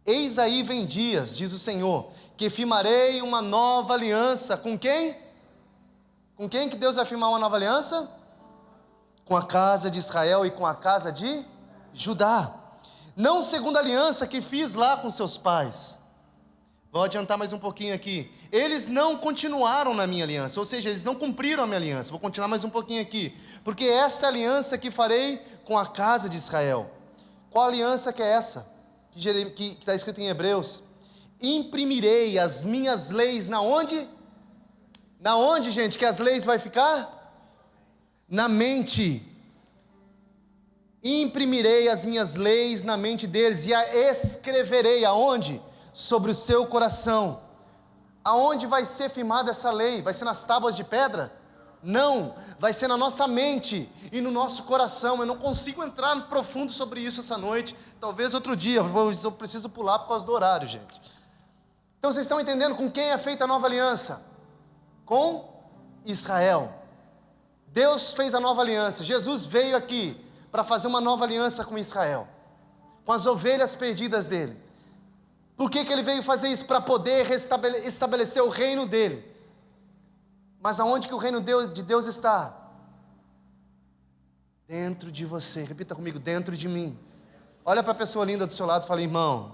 eis aí vem dias, diz o Senhor, que firmarei uma nova aliança. Com quem? Com quem que Deus vai firmar uma nova aliança? Com a casa de Israel e com a casa de Judá. Não segundo a aliança que fiz lá com seus pais. Vou adiantar mais um pouquinho aqui. Eles não continuaram na minha aliança, ou seja, eles não cumpriram a minha aliança. Vou continuar mais um pouquinho aqui. Porque esta é a aliança que farei com a casa de Israel. Qual aliança que é essa? Que está escrito em Hebreus: imprimirei as minhas leis na onde? Na onde, gente, que as leis vai ficar? Na mente. Imprimirei as minhas leis na mente deles e a escreverei aonde? Sobre o seu coração. Aonde vai ser firmada essa lei? Vai ser nas tábuas de pedra? Não, vai ser na nossa mente e no nosso coração. Eu não consigo entrar no profundo sobre isso essa noite. Talvez outro dia, eu preciso pular por causa do horário, gente. Então vocês estão entendendo com quem é feita a nova aliança? Com Israel. Deus fez a nova aliança. Jesus veio aqui para fazer uma nova aliança com Israel, com as ovelhas perdidas dele. Por que ele veio fazer isso? Para poder estabelecer o reino dele. Mas aonde que o reino de Deus está? Dentro de você. Repita comigo, dentro de mim. Olha para a pessoa linda do seu lado e fala: irmão,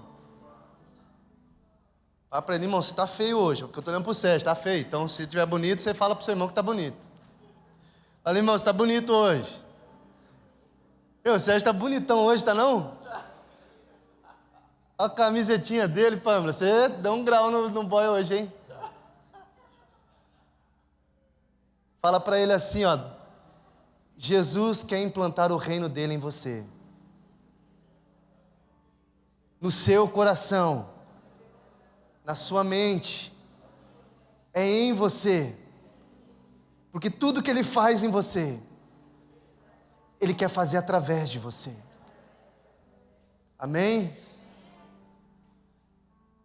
aprenda, irmão, você está feio hoje, porque eu estou olhando para o Sérgio, está feio. Então, se estiver bonito, você fala para o seu irmão que está bonito. Fala: irmão, você está bonito hoje. O Sérgio está bonitão hoje, está não? Olha a camisetinha dele, Pâmela. Você deu um grau no boy hoje, hein? Fala para ele assim, ó: Jesus quer implantar o reino dele em você, no seu coração, na sua mente, é em você, porque tudo que ele faz em você, ele quer fazer através de você. Amém?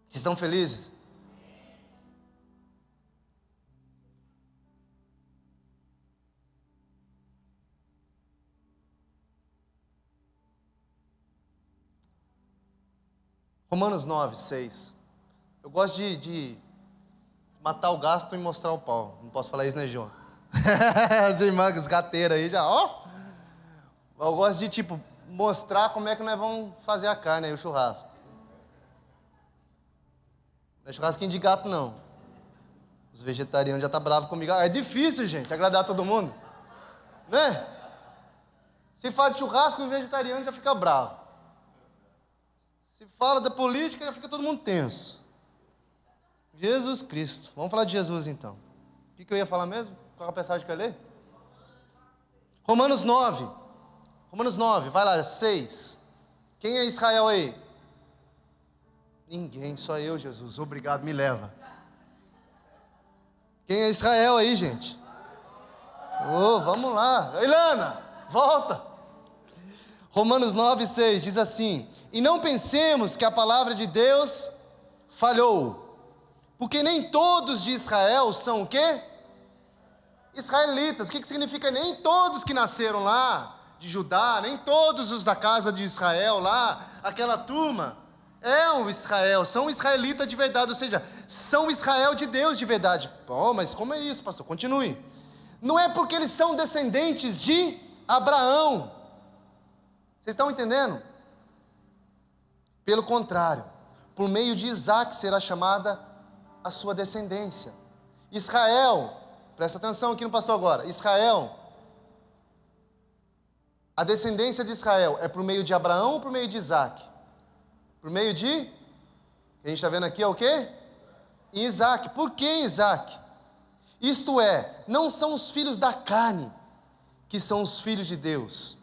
Vocês estão felizes? Romanos 9, 6. Eu gosto de matar o gasto e mostrar o pau. Não posso falar isso, né, João? As irmãs gateiras aí já, ó. Eu gosto de, mostrar como é que nós vamos fazer a carne aí, o churrasco. Não é churrasquinho de gato, não. Os vegetarianos já estão bravos comigo. É difícil, gente, agradar todo mundo. Né? Se fala de churrasco, o vegetariano já fica bravo. Se fala da política, já fica todo mundo tenso. Jesus Cristo. Vamos falar de Jesus então. O que eu ia falar mesmo? Qual é a passagem que eu ia ler? Romanos 9. Romanos 9, vai lá, 6. Quem é Israel aí? Ninguém, só eu, Jesus. Obrigado, me leva. Quem é Israel aí, gente? Oh, vamos lá. Ilana, volta. Romanos 9, 6 diz assim: e não pensemos que a palavra de Deus falhou, porque nem todos de Israel são o quê? Israelitas. O que significa nem todos que nasceram lá, de Judá, nem todos os da casa de Israel lá, aquela turma, é um Israel, são israelitas de verdade, ou seja, são Israel de Deus de verdade. Pô, mas como é isso, pastor? Continue. Não é porque eles são descendentes de Abraão. Vocês estão entendendo? Pelo contrário, por meio de Isaac será chamada a sua descendência. Israel, presta atenção aqui no pastor agora, Israel, a descendência de Israel é por meio de Abraão ou por meio de Isaac? Por meio de, a gente está vendo aqui é o quê? Isaac. Por que Isaac? Isto é, não são os filhos da carne que são os filhos de Deus,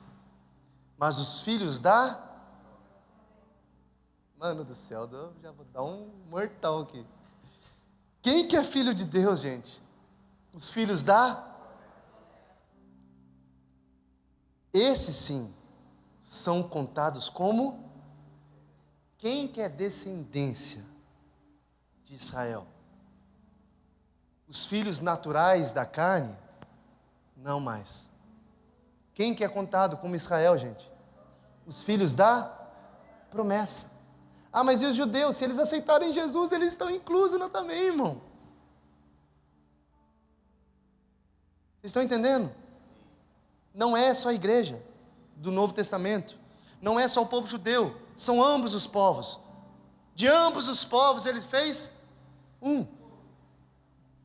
mas os filhos da... Mano do céu, eu já vou dar um mortal aqui. Quem que é filho de Deus, gente? Os filhos da... Esses sim, são contados como... Quem que é descendência de Israel? Os filhos naturais da carne? Não mais. Quem que é contado como Israel, gente? Os filhos da promessa. Ah, mas e os judeus? Se eles aceitarem Jesus, eles estão inclusos lá também, irmão. Vocês estão entendendo? Não é só a igreja do Novo Testamento. Não é só o povo judeu. São ambos os povos. De ambos os povos ele fez um.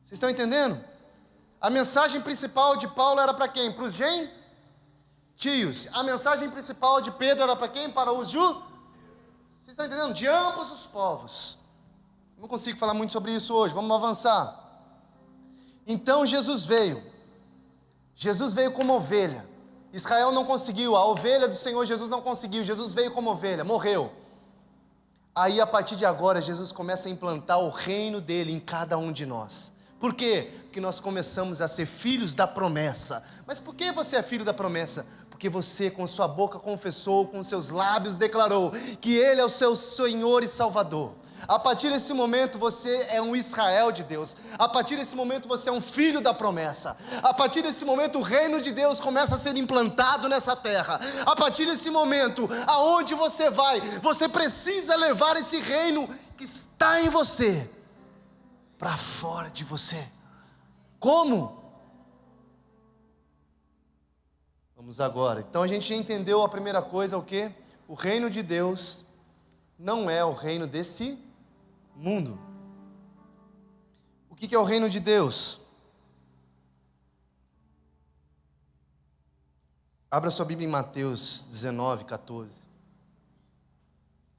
Vocês estão entendendo? A mensagem principal de Paulo era para quem? Para os gentios. A mensagem principal de Pedro era para quem? Para os judeus. Vocês estão entendendo? De ambos os povos. Não consigo falar muito sobre isso hoje. Vamos avançar. Então Jesus veio. Jesus veio como ovelha. Israel não conseguiu, a ovelha do Senhor Jesus não conseguiu. Jesus veio como ovelha, morreu. Aí a partir de agora Jesus começa a implantar o reino dele em cada um de nós. Por quê? Porque nós começamos a ser filhos da promessa. Mas por que você é filho da promessa? Porque você com sua boca confessou, com seus lábios declarou que Ele é o seu Senhor e Salvador. A partir desse momento você é um Israel de Deus. A partir desse momento você é um filho da promessa. A partir desse momento o reino de Deus começa a ser implantado nessa terra. A partir desse momento, aonde você vai, você precisa levar esse reino que está em você para fora de você. Como? Vamos agora. Então a gente já entendeu a primeira coisa, o quê? O reino de Deus não é o reino desse mundo. O que é o reino de Deus? Abra sua Bíblia em Mateus 19, 14. Vocês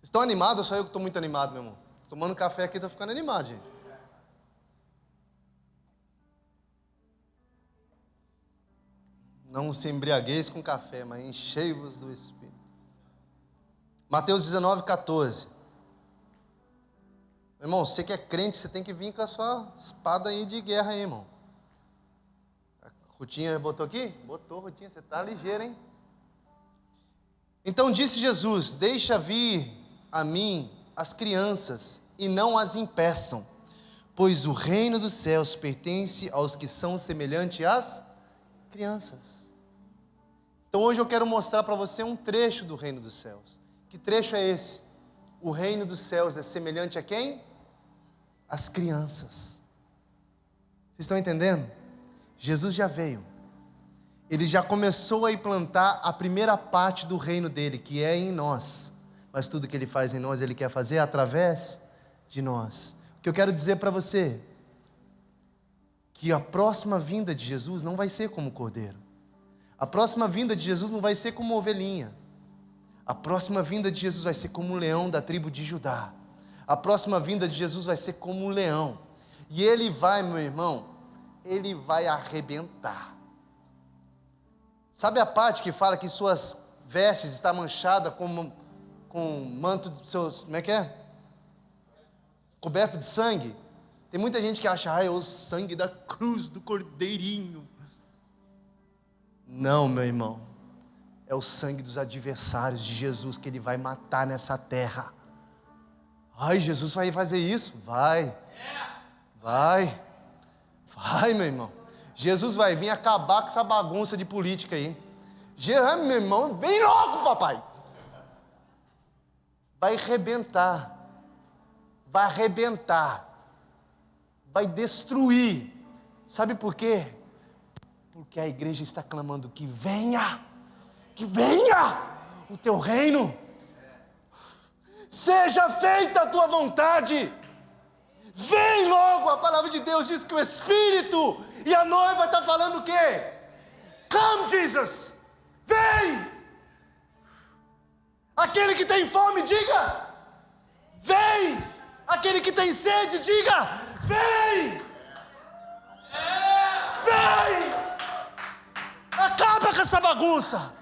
estão animados ou só eu que estou muito animado, meu irmão? Tomando café aqui, estou ficando animado, gente. Não se embriagueis com café, mas enchei-vos do Espírito. Mateus 19, 14. Meu irmão, você que é crente, você tem que vir com a sua espada aí de guerra aí, irmão. A Rutinha botou aqui? Botou, Rutinha, você está ligeiro, hein? Então disse Jesus: deixa vir a mim as crianças e não as impeçam, pois o reino dos céus pertence aos que são semelhantes às crianças. Então hoje eu quero mostrar para você um trecho do reino dos céus. Que trecho é esse? O reino dos céus é semelhante a quem? As crianças. Vocês estão entendendo? Jesus já veio. Ele já começou a implantar a primeira parte do reino dele, que é em nós. Mas tudo que ele faz em nós, ele quer fazer através de nós. O que eu quero dizer para você, que a próxima vinda de Jesus não vai ser como cordeiro. A próxima vinda de Jesus não vai ser como ovelhinha. A próxima vinda de Jesus vai ser como um leão da tribo de Judá. A próxima vinda de Jesus vai ser como um leão. E ele vai, meu irmão, ele vai arrebentar. Sabe a parte que fala que suas vestes estão manchadas com manto de seus, como é que é? Coberto de sangue. Tem muita gente que acha, é o sangue da cruz do cordeirinho. Não, meu irmão. É o sangue dos adversários de Jesus que ele vai matar nessa terra. Ai, Jesus vai fazer isso? Vai, meu irmão. Jesus vai vir acabar com essa bagunça de política aí. Meu irmão, vem logo, papai. Vai arrebentar, vai destruir. Sabe por quê? Porque a igreja está clamando que venha o teu reino, seja feita a tua vontade, vem logo. A palavra de Deus diz que o Espírito e a noiva está falando o quê? Come, Jesus, vem. Aquele que tem fome, diga, vem. Aquele que tem sede, diga, vem. Vem. Acaba com essa bagunça.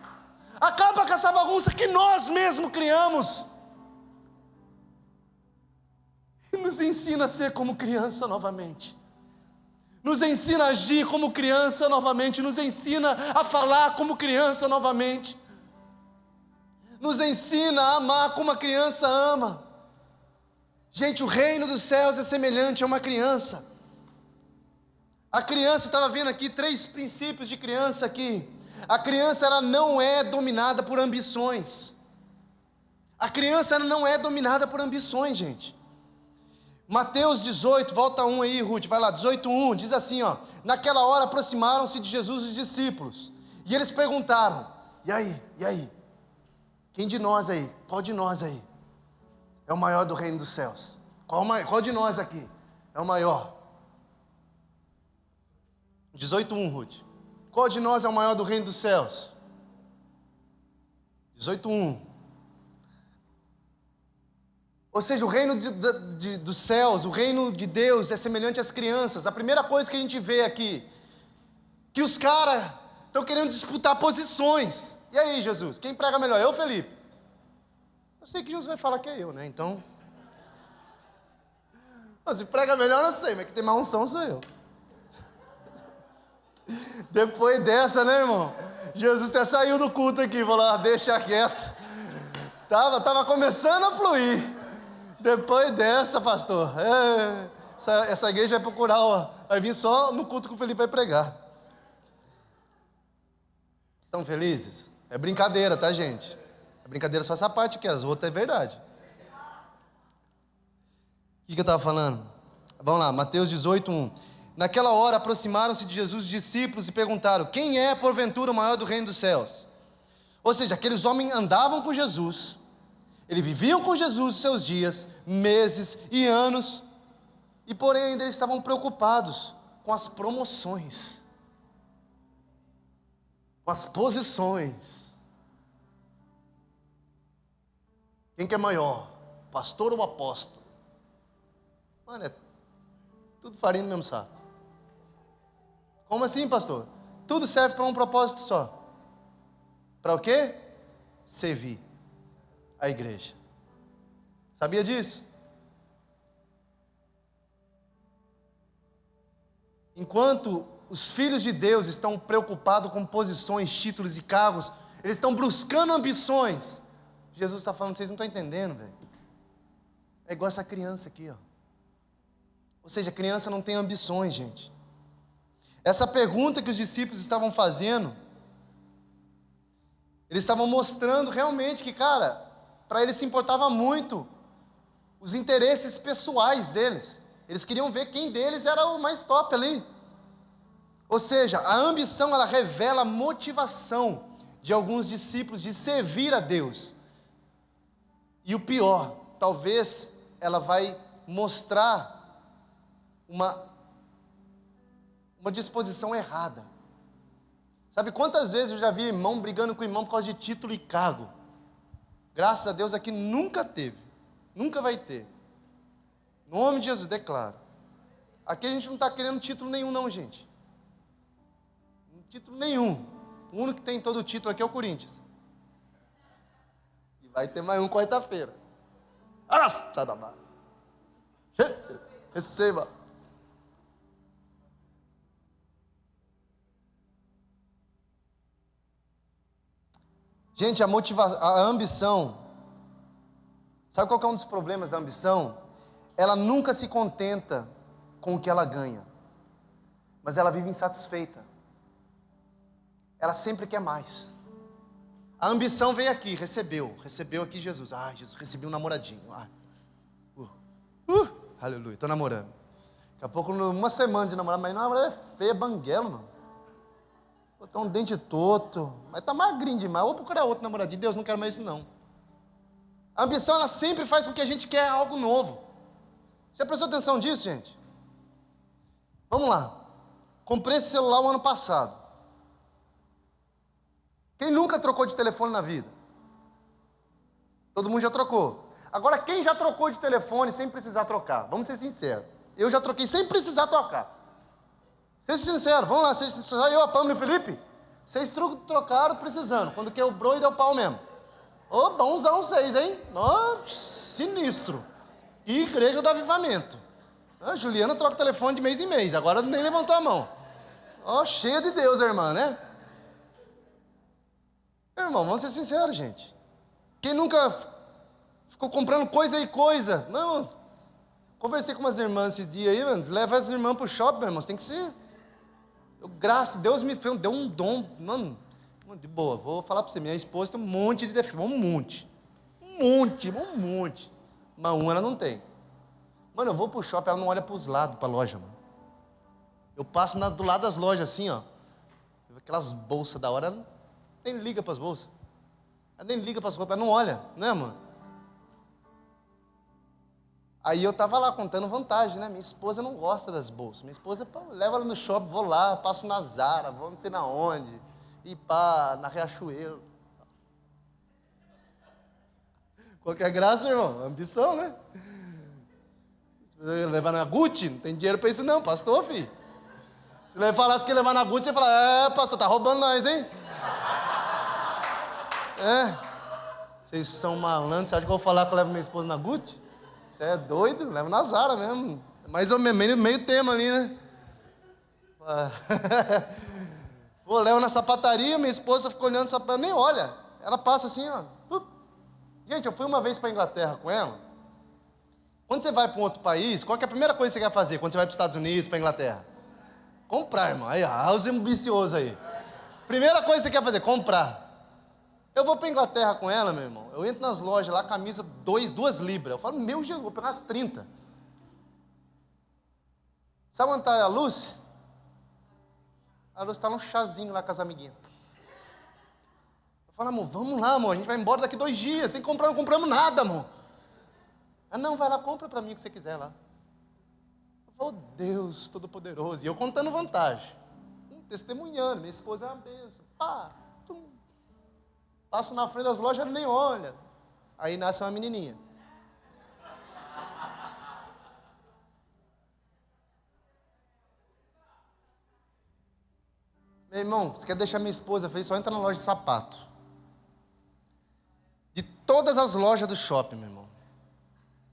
Acaba com essa bagunça que nós mesmos criamos. E nos ensina a ser como criança novamente. Nos ensina a agir como criança novamente. Nos ensina a falar como criança novamente. Nos ensina a amar como a criança ama. Gente, o reino dos céus é semelhante a uma criança. A criança, estava vendo aqui 3 princípios de criança aqui. A criança, ela não é dominada por ambições. A criança, ela não é dominada por ambições, gente. Mateus 18, volta 1 aí, Ruth, vai lá, 18:1, diz assim, ó: naquela hora aproximaram-se de Jesus os discípulos, e eles perguntaram, e aí? Quem de nós aí, qual de nós aí é o maior do reino dos céus? Qual de nós aqui é o maior? 18:1, Ruth. Qual de nós é o maior do reino dos céus? 18:1. Ou seja, o reino dos céus, o reino de Deus é semelhante às crianças. A primeira coisa que a gente vê aqui, que os caras estão querendo disputar posições. E aí, Jesus, quem prega melhor, eu ou Felipe? Eu sei que Jesus vai falar que é eu, né? Então, se prega melhor, eu não sei, mas que tem mais unção sou eu. Depois dessa, né, irmão? Jesus até saiu do culto aqui, falou, deixa quieto. Tava começando a fluir. Depois dessa, pastor, essa igreja vai procurar, vai vir só no culto que o Felipe vai pregar. Estão felizes? É brincadeira, tá, gente? É brincadeira só essa parte aqui, as outras é verdade. O que eu estava falando? Vamos lá, Mateus 18:1. Naquela hora aproximaram-se de Jesus os discípulos e perguntaram, quem é porventura o maior do reino dos céus? Ou seja, aqueles homens andavam com Jesus, eles viviam com Jesus os seus dias, meses e anos, e porém ainda eles estavam preocupados com as promoções, com as posições. Quem que é maior, pastor ou apóstolo? Mano, é tudo farinha no mesmo saco. Como assim, pastor? Tudo serve para um propósito só. Para o quê? Servir a igreja. Sabia disso? Enquanto os filhos de Deus estão preocupados com posições, títulos e cargos, eles estão buscando ambições. Jesus está falando, vocês não estão entendendo, velho. É igual essa criança aqui, ó. Ou seja, a criança não tem ambições, gente. Essa pergunta que os discípulos estavam fazendo, eles estavam mostrando realmente que, cara, para eles se importava muito os interesses pessoais deles. Eles queriam ver quem deles era o mais top ali. Ou seja, a ambição, ela revela a motivação de alguns discípulos de servir a Deus. E o pior, talvez ela vai mostrar uma disposição errada. Sabe quantas vezes eu já vi irmão brigando com irmão por causa de título e cargo? Graças a Deus aqui nunca teve, nunca vai ter. No nome de Jesus, declaro. Aqui a gente não está querendo título nenhum não, gente. Título nenhum. O único que tem todo o título aqui é o Corinthians. E vai ter mais um quarta-feira. Sai da barra. Receba. Gente, a ambição, sabe qual que é um dos problemas da ambição? Ela nunca se contenta com o que ela ganha, mas ela vive insatisfeita. Ela sempre quer mais. A ambição veio aqui, recebeu aqui Jesus. Jesus, recebi um namoradinho. Aleluia, estou namorando. Daqui a pouco, uma semana de namorado, mas namorada é feia, banguelo, mano. Botar um dente torto, mas tá magrinho demais. Vou procurar outro namoradinho. Deus, não quero mais isso não. A ambição, ela sempre faz com que a gente quer algo novo. Você prestou atenção disso, gente? Vamos lá. Comprei esse celular o ano passado. Quem nunca trocou de telefone na vida? Todo mundo já trocou. Agora, quem já trocou de telefone sem precisar trocar? Vamos ser sinceros. Eu já troquei sem precisar trocar. Seja sincero, vamos lá, só eu, a Pâmela e o Felipe. Vocês trocaram precisando. Quando quebrou e deu pau mesmo. Bonzão vocês, hein? Sinistro. E igreja do avivamento. A Juliana troca telefone de mês em mês. Agora nem levantou a mão. Cheia de Deus, irmã, né? Irmão, vamos ser sinceros, gente. Quem nunca ficou comprando coisa e coisa? Não, conversei com umas irmãs esse dia aí, mano. Leva essas irmãs pro shopping, meu irmão. Tem que ser. Graças a Deus me deu um dom, mano, de boa, vou falar para você, minha esposa tem um monte de defeitos, um monte, mas ela não tem. Mano, eu vou pro shopping, ela não olha para os lados, para a loja, mano. Eu passo do lado das lojas assim, ó, aquelas bolsas da hora, ela nem liga para as bolsas, ela nem liga para as roupas, ela não olha, né, mano? Aí eu tava lá contando vantagem, né? Minha esposa não gosta das bolsas. Minha esposa, leva ela no shopping, vou lá, passo na Zara, vou não sei na onde, e na Riachuelo. Qualquer graça, irmão, ambição, né? Levar na Gucci, não tem dinheiro pra isso não, pastor, filho. Se ele falasse que ia levar na Gucci, você ia falar, pastor, tá roubando nós, hein? Vocês são malandros, você acha que eu vou falar que eu levo minha esposa na Gucci? Você é doido? Leva na Zara mesmo. Mais ou menos, meio tema ali, né? Vou levar na sapataria, minha esposa fica olhando sapato, nem olha. Ela passa assim, ó. Gente, eu fui uma vez para a Inglaterra com ela. Quando você vai para um outro país, qual que é a primeira coisa que você quer fazer quando você vai para os Estados Unidos, para a Inglaterra? Comprar, irmão. Aí, os ambiciosos aí. Primeira coisa que você quer fazer, comprar. Eu vou para a Inglaterra com ela, meu irmão. Eu entro nas lojas lá, camisa 2 libras. Eu falo, meu Jesus, vou pegar umas 30. Sabe onde está a Lúcia? A Lúcia está num chazinho lá com as amiguinhas. Eu falo, amor, vamos lá, amor. A gente vai embora daqui 2 dias. Tem que comprar, não compramos nada, amor. Não, vai lá, compra para mim o que você quiser lá. Eu falo, Deus Todo-Poderoso. E eu contando vantagem. Testemunhando. Minha esposa é uma bênção. Passo na frente das lojas, ele nem olha. Aí nasce uma menininha. Meu irmão, você quer deixar minha esposa feliz? Só entra na loja de sapato. De todas as lojas do shopping, meu irmão.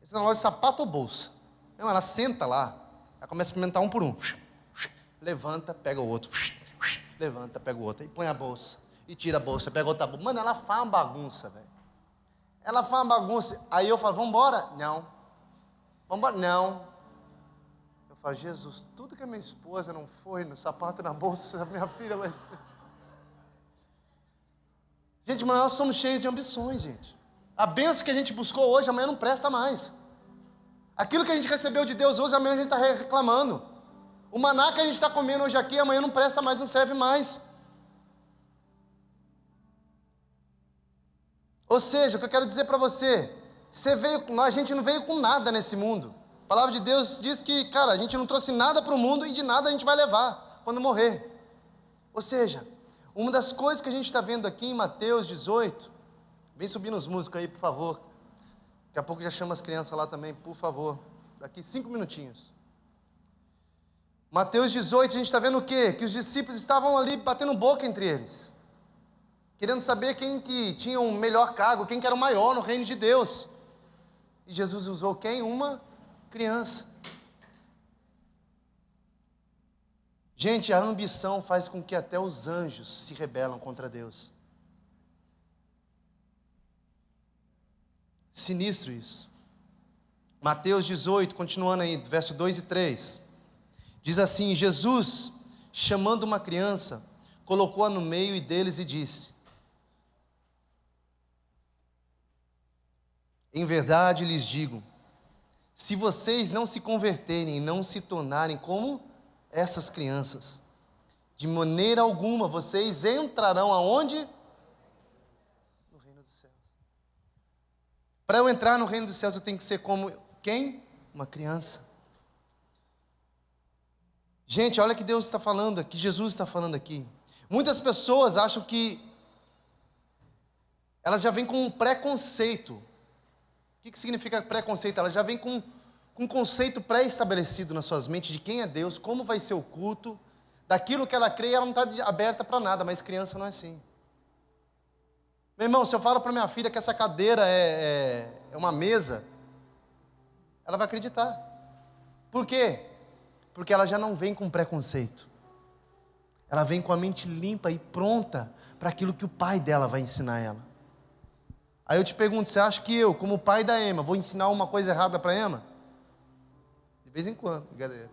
Entra na loja de sapato ou bolsa. Meu, ela senta lá, ela começa a experimentar um por um. Levanta, pega o outro. Levanta, pega o outro. E põe a bolsa. E tira a bolsa, pega outra bolsa. Mano, ela faz uma bagunça, velho. Ela faz uma bagunça. Aí eu falo, vamos embora? Não. Vamos embora? Não. Eu falo, Jesus, tudo que a minha esposa não foi no sapato e na bolsa, a minha filha vai ser. Gente, mas nós somos cheios de ambições, gente. A bênção que a gente buscou hoje, amanhã não presta mais. Aquilo que a gente recebeu de Deus hoje, amanhã a gente está reclamando. O maná que a gente está comendo hoje aqui, amanhã não presta mais, não serve mais. Ou seja, o que eu quero dizer para você, a gente não veio com nada nesse mundo. A palavra de Deus diz que, cara, a gente não trouxe nada para o mundo e de nada a gente vai levar. quando morrer. Ou seja, uma das coisas que a gente está vendo aqui em Mateus 18, vem subindo os músicos aí, por favor. Daqui a pouco já chama as crianças lá também, por favor. Daqui 5 minutinhos. Mateus 18, a gente está vendo o quê? Que os discípulos estavam ali batendo boca entre eles, querendo saber quem que tinha um melhor cargo, quem que era o maior no reino de Deus. E Jesus usou quem? Uma criança. Gente, a ambição faz com que até os anjos se rebelam contra Deus. Sinistro isso. Mateus 18, continuando aí, verso 2 e 3. Diz assim: Jesus, chamando uma criança, colocou-a no meio deles e disse: em verdade lhes digo, se vocês não se converterem e não se tornarem como essas crianças, de maneira alguma vocês entrarão aonde? No reino dos céus. Para eu entrar no reino dos céus, eu tenho que ser como quem? Uma criança. Gente, olha que Deus está falando aqui, Jesus está falando aqui. Muitas pessoas acham que elas já vêm com um preconceito. O que significa preconceito? Elas já vêm com um conceito pré-estabelecido nas suas mentes de quem é Deus, como vai ser o culto, daquilo que ela crê, ela não está aberta para nada, mas criança não é assim. Meu irmão, se eu falo para minha filha que essa cadeira é uma mesa, ela vai acreditar. Por quê? Porque ela já não vem com preconceito. Ela vem com a mente limpa e pronta para aquilo que o pai dela vai ensinar ela. Aí eu te pergunto, você acha que eu, como pai da Emma, vou ensinar uma coisa errada para a Emma? De vez em quando, brincadeira.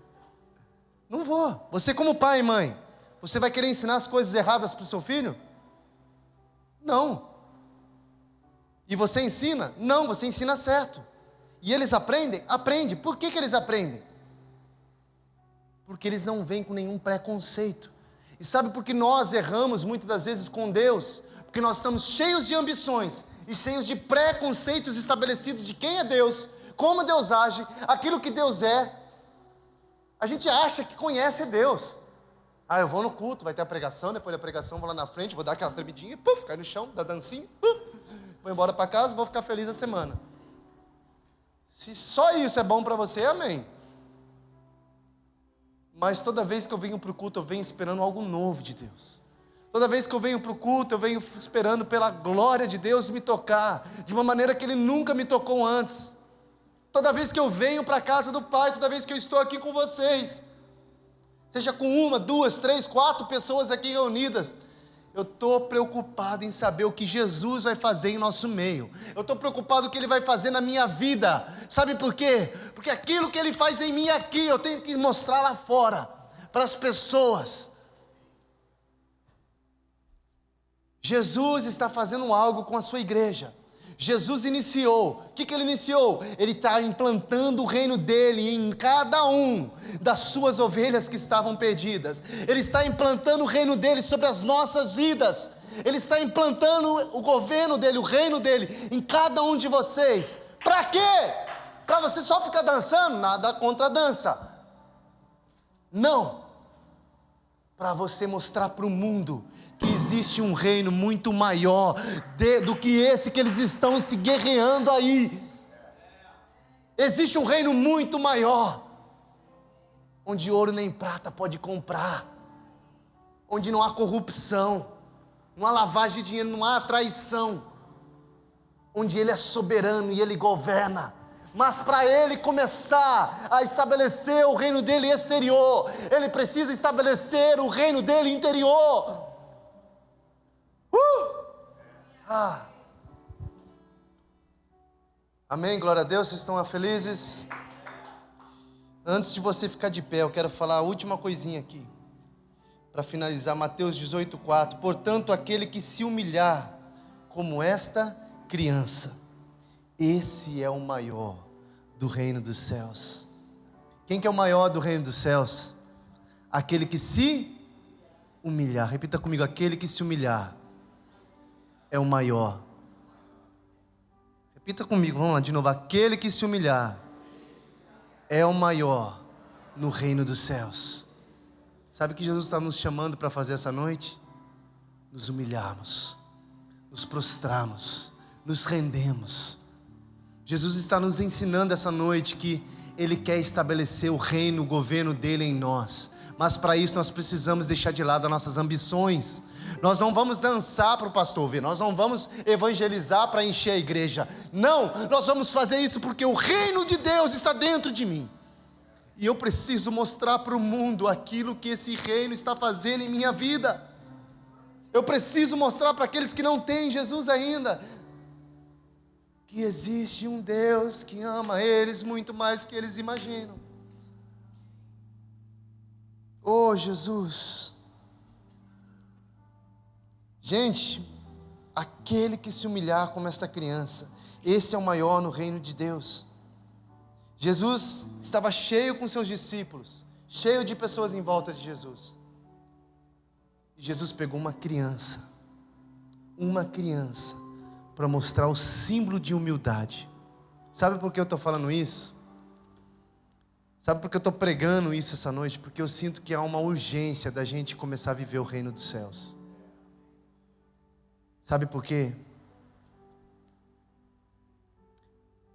Não vou. Você como pai e mãe, você vai querer ensinar as coisas erradas para o seu filho? Não. E você ensina? Não, você ensina certo. E eles aprendem? Aprende. Por que eles aprendem? Porque eles não vêm com nenhum preconceito. E sabe por que nós erramos muitas das vezes com Deus? Porque nós estamos cheios de ambições e cheios de preconceitos estabelecidos de quem é Deus, como Deus age, aquilo que Deus é. A gente acha que conhece Deus. Ah, eu vou no culto, vai ter a pregação, depois da pregação vou lá na frente, vou dar aquela tremidinha, puf, cai no chão, dá dancinha, puf, vou embora para casa, vou ficar feliz a semana. Se só isso é bom para você, amém. Mas toda vez que eu venho para o culto, eu venho esperando algo novo de Deus. Toda vez que eu venho para o culto, eu venho esperando pela glória de Deus me tocar, de uma maneira que Ele nunca me tocou antes. Toda vez que eu venho para a casa do Pai, toda vez que eu estou aqui com vocês, seja com 1, 2, 3, 4 pessoas aqui reunidas, eu estou preocupado em saber o que Jesus vai fazer em nosso meio. Eu estou preocupado com o que Ele vai fazer na minha vida. Sabe por quê? Porque aquilo que Ele faz em mim aqui, eu tenho que mostrar lá fora, para as pessoas. Jesus está fazendo algo com a sua igreja. Jesus iniciou. O que Ele iniciou? Ele está implantando o reino dEle em cada um das suas ovelhas que estavam perdidas. Ele está implantando o reino dEle sobre as nossas vidas. Ele está implantando o governo dEle, o reino dEle em cada um de vocês. Para quê? Para você só ficar dançando? Nada contra a dança. Não. Para você mostrar para o mundo que existe um reino muito maior do que esse que eles estão se guerreando aí. Existe um reino muito maior, onde ouro nem prata pode comprar, onde não há corrupção, não há lavagem de dinheiro, não há traição, onde Ele é soberano e Ele governa. Mas para Ele começar a estabelecer o reino dEle exterior, Ele precisa estabelecer o reino dEle interior. Amém, glória a Deus, vocês estão felizes? Antes de você ficar de pé, eu quero falar a última coisinha aqui, para finalizar, Mateus 18:4. Portanto, aquele que se humilhar como esta criança, esse é o maior do reino dos céus. Quem que é o maior do reino dos céus? Aquele que se humilhar. Repita comigo, aquele que se humilhar é o maior. Repita comigo, vamos lá de novo. Aquele que se humilhar é o maior no reino dos céus. Sabe o que Jesus está nos chamando para fazer essa noite? Nos humilharmos, nos prostrarmos, nos rendemos. Jesus está nos ensinando essa noite que Ele quer estabelecer o reino, o governo dEle em nós. Mas para isso nós precisamos deixar de lado as nossas ambições. Nós não vamos dançar para o pastor ver, nós não vamos evangelizar para encher a igreja. Não, nós vamos fazer isso porque o reino de Deus está dentro de mim. E eu preciso mostrar para o mundo aquilo que esse reino está fazendo em minha vida. Eu preciso mostrar para aqueles que não têm Jesus ainda, que existe um Deus que ama eles muito mais que eles imaginam. Oh Jesus! Gente, aquele que se humilhar como esta criança, esse é o maior no reino de Deus. Jesus estava cheio com seus discípulos, cheio de pessoas em volta de Jesus. E Jesus pegou uma criança, para mostrar o símbolo de humildade. Sabe por que eu estou falando isso? Sabe por que eu estou pregando isso essa noite? Porque eu sinto que há uma urgência da gente começar a viver o reino dos céus. Sabe por quê?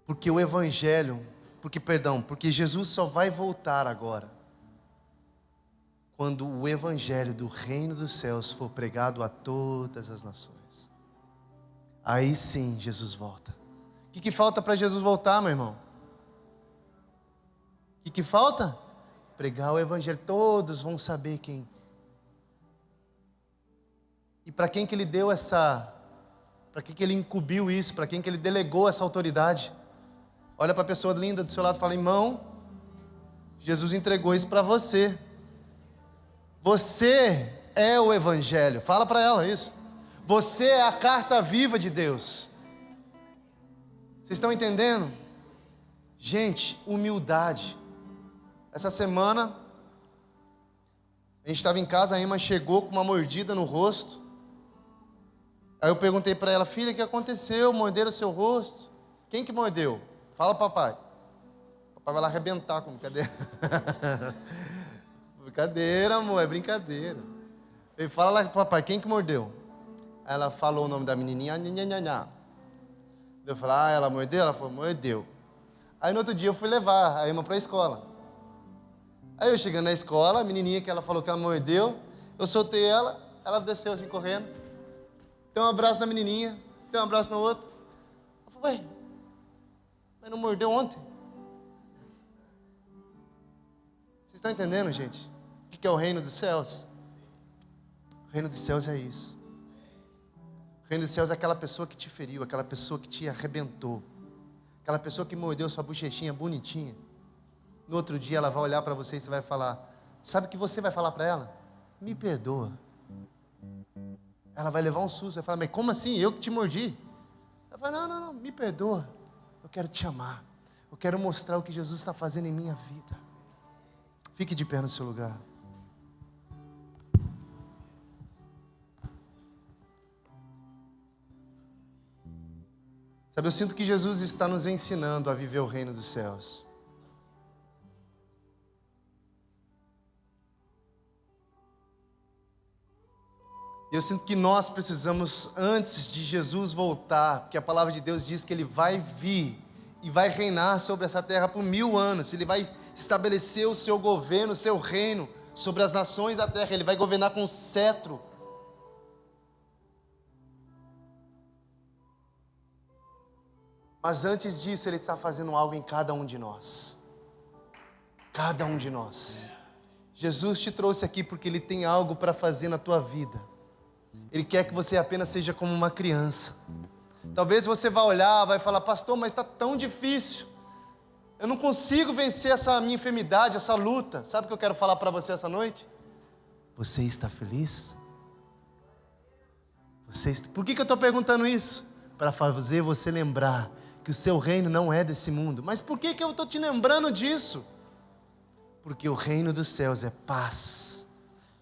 Porque o Evangelho, porque Jesus só vai voltar agora quando o Evangelho do reino dos céus for pregado a todas as nações. Aí sim Jesus volta. O que falta para Jesus voltar, meu irmão? O que falta? Pregar o Evangelho, todos vão saber quem. E para quem que Ele deu para quem que Ele incumbiu isso, para quem que Ele delegou essa autoridade? Olha para a pessoa linda do seu lado e fala: irmão, Jesus entregou isso para você. Você é o Evangelho. Fala para ela isso. Você é a carta viva de Deus. Vocês estão entendendo? Gente, humildade. Essa semana a gente estava em casa, a Emma chegou com uma mordida no rosto. Aí eu perguntei para ela: filha, o que aconteceu? Morderam o seu rosto? Quem que mordeu? Fala, papai. Papai vai lá arrebentar com brincadeira. Brincadeira, amor, é brincadeira. Ele fala lá, papai, quem que mordeu? Aí ela falou o nome da menininha, nhanhanhanhá. Eu falei: ela mordeu? Ela falou: mordeu. Aí no outro dia eu fui levar a Emma para a escola. Aí eu chegando na escola, a menininha que ela falou que ela mordeu, eu soltei ela, ela desceu assim correndo. Dei um abraço na menininha, dei um abraço no outro. Eu falei: ué, mas não mordeu ontem? Vocês estão entendendo, gente? O que é o reino dos céus? O reino dos céus é isso. O reino dos céus é aquela pessoa que te feriu, aquela pessoa que te arrebentou, aquela pessoa que mordeu sua bochechinha bonitinha. No outro dia ela vai olhar para você e você vai falar: sabe o que você vai falar para ela? Me perdoa. Ela vai levar um susto, vai falar: mas como assim? Eu que te mordi? Ela vai: não, me perdoa. Eu quero te amar. Eu quero mostrar o que Jesus está fazendo em minha vida. Fique de pé no seu lugar. Sabe, eu sinto que Jesus está nos ensinando a viver o reino dos céus. Eu sinto que nós precisamos, antes de Jesus voltar, porque a palavra de Deus diz que Ele vai vir e vai reinar sobre essa terra por 1000 anos. Ele vai estabelecer o seu governo, o seu reino sobre as nações da terra. Ele vai governar com cetro. Mas antes disso, Ele está fazendo algo em cada um de nós. Cada um de nós. Jesus te trouxe aqui porque Ele tem algo para fazer na tua vida. Ele quer que você apenas seja como uma criança. Talvez você vá olhar, vai falar: pastor, mas está tão difícil. Eu não consigo vencer essa minha enfermidade, essa luta. Sabe o que eu quero falar para você essa noite? Você está feliz? Por que eu estou perguntando isso? Para fazer você lembrar que o seu reino não é desse mundo. Mas por que eu estou te lembrando disso? Porque o reino dos céus é paz,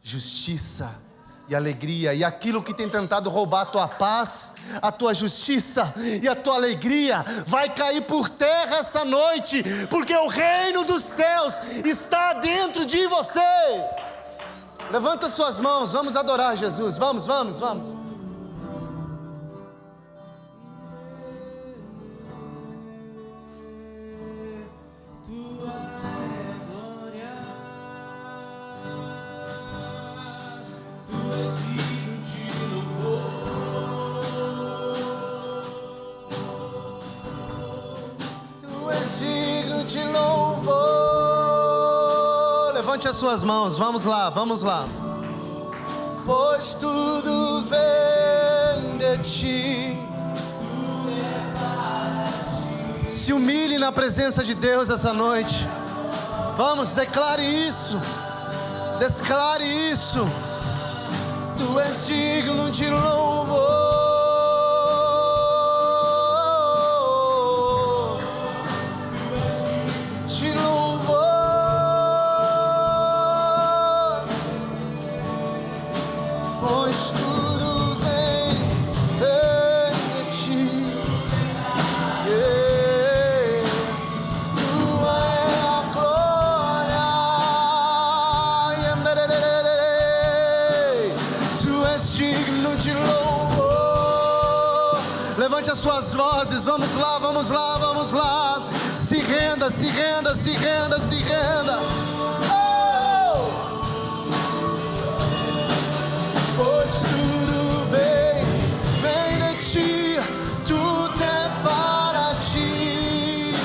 justiça e alegria. E aquilo que tem tentado roubar a tua paz, a tua justiça e a tua alegria vai cair por terra essa noite, porque o reino dos céus está dentro de você. Levanta suas mãos, vamos adorar Jesus. Vamos, vamos, vamos. De louvor. Levante as suas mãos, vamos lá, vamos lá. Pois tudo vem de ti. Se humilhe na presença de Deus essa noite. Vamos, declare isso. Declare isso. Tu és digno de louvor. Levante as suas vozes, vamos lá, vamos lá, vamos lá. Se renda, se renda, se renda, se renda. Oh! Pois tudo vem de ti, tudo é para ti.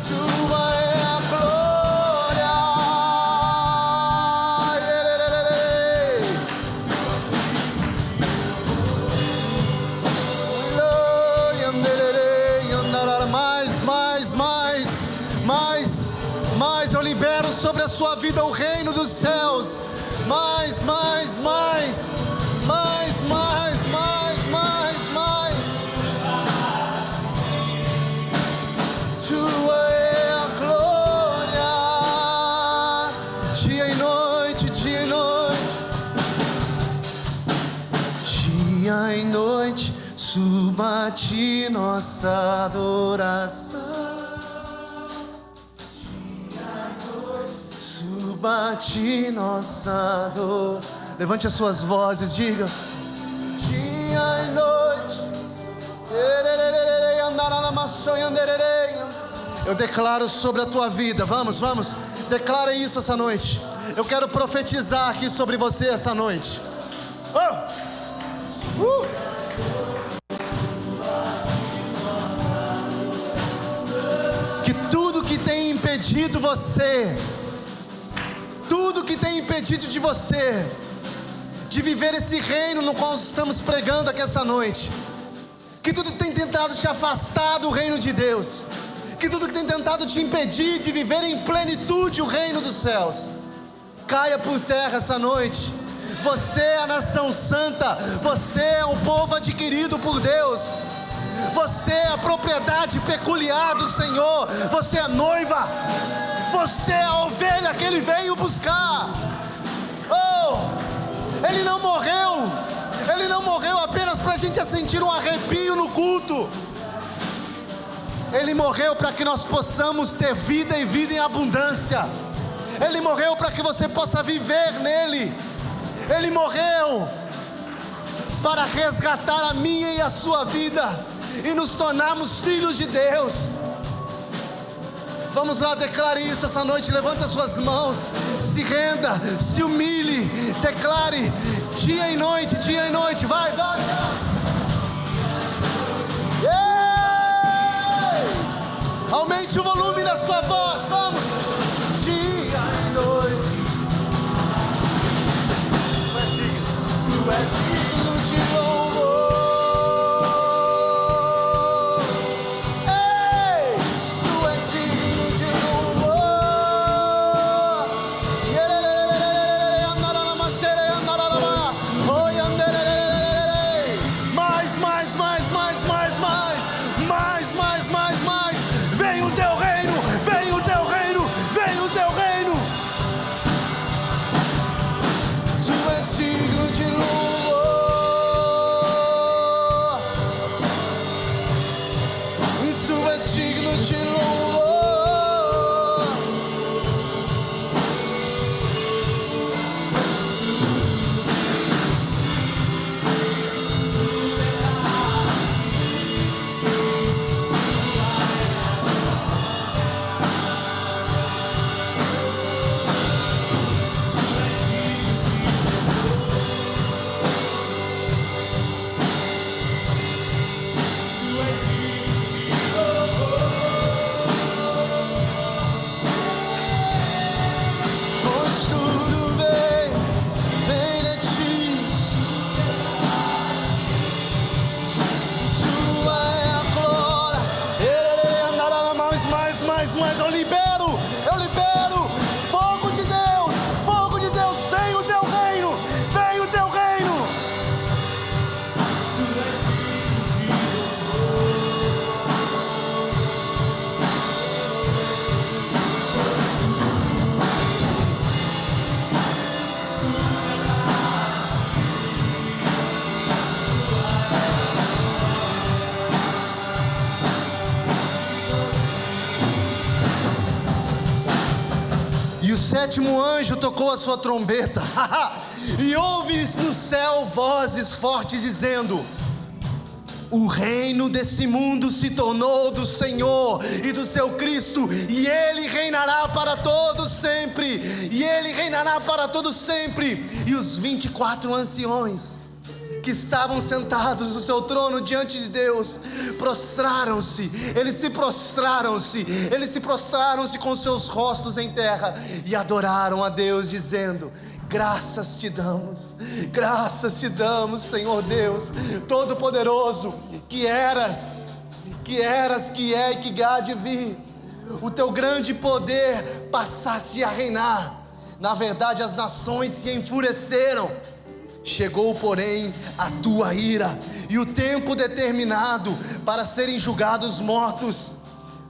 Tua é a glória. Mais eu libero sobre a sua vida o reino dos céus. Mais. Tua é a glória. Dia e noite, dia e noite. Dia e noite, suba a ti nossa adoração. Bate nossa dor. Levante as suas vozes, diga. Dia e noite. Eu declaro sobre a tua vida. Vamos. Declara isso essa noite. Eu quero profetizar aqui sobre você essa noite. Que tudo que tem impedido você, tudo que tem impedido de você de viver esse reino no qual estamos pregando aqui essa noite, que tudo que tem tentado te afastar do reino de Deus, que tudo que tem tentado te impedir de viver em plenitude o reino dos céus, caia por terra essa noite. Você é a nação santa, você é o povo adquirido por Deus, você é a propriedade peculiar do Senhor, você é noiva, você é a ovelha que Ele veio buscar. Ele não morreu apenas para a gente sentir um arrepio no culto. Ele morreu para que nós possamos ter vida e vida em abundância. Ele morreu para que você possa viver nele. Ele morreu para resgatar a minha e a sua vida e nos tornarmos filhos de Deus. Vamos lá, declare isso essa noite. Levante as suas mãos, se renda, se humilhe, declare dia e noite, vai. Aumente o volume da sua voz, vamos. Dia e noite. Tu és digno de louvor. sétimo anjo tocou a sua trombeta, e ouve-se no céu vozes fortes dizendo: o reino desse mundo se tornou do Senhor e do seu Cristo, e Ele reinará para todos sempre, e Ele reinará para todos sempre. E os 24 anciões que estavam sentados no seu trono diante de Deus, prostraram-se, eles se prostraram-se com seus rostos em terra, e adoraram a Deus dizendo: graças te damos, Senhor Deus Todo-Poderoso, que eras, que é e que há de vir. O teu grande poder passaste a reinar. Na verdade, as nações se enfureceram. Chegou, porém, a tua ira e o tempo determinado para serem julgados mortos,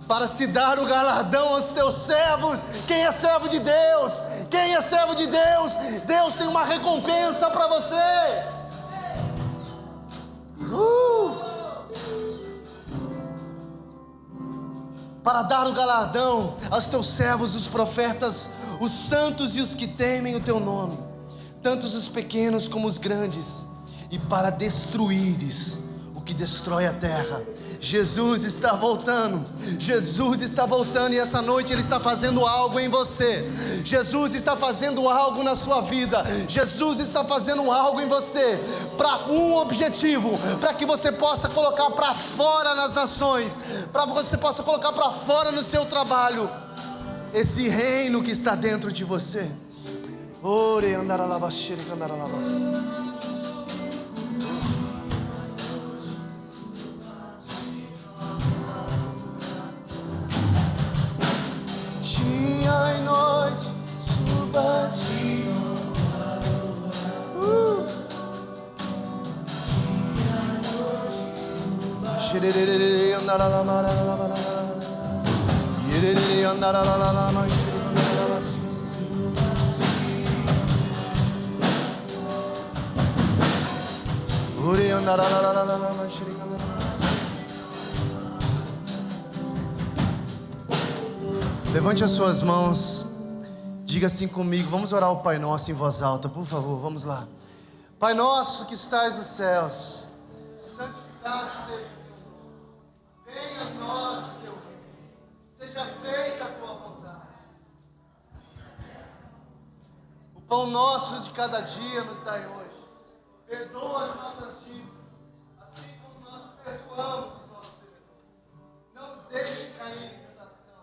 para se dar o galardão aos teus servos. Quem é servo de Deus? Quem é servo de Deus? Deus tem uma recompensa para você. Para dar o galardão aos teus servos, os profetas, os santos e os que temem o teu nome, tantos os pequenos como os grandes, e para destruíres o que destrói a terra. Jesus está voltando, e essa noite Ele está fazendo algo em você. Jesus está fazendo algo na sua vida. Jesus está fazendo algo em você, para um objetivo, para que você possa colocar para fora nas nações, para que você possa colocar para fora no seu trabalho, esse reino que está dentro de você. Ore andar a lavaxere, andar a lavaxere. Dia e noite suba de xererere andar a lavaxere, yerere andar a lavaxere. Levante as suas mãos, diga assim comigo. Vamos orar o Pai Nosso em voz alta, por favor, vamos lá. Pai nosso que estais nos céus, santificado seja o teu nome, venha a nós o teu reino, seja feita a tua vontade. O pão nosso de cada dia nos dai hoje. Perdoa as nossas dívidas, assim como nós perdoamos os nossos devedores. Não nos deixe cair em tentação,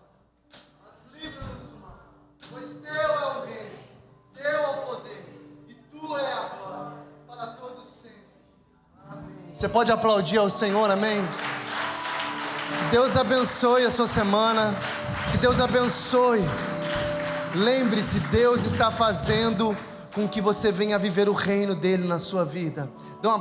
mas livra-nos do mal. Pois teu é o reino, teu é o poder, e tua é a glória, para todos sempre. Amém. Você pode aplaudir ao Senhor, amém? Que Deus abençoe a sua semana, que Deus abençoe. Lembre-se, Deus está fazendo com que você venha viver o reino dele na sua vida.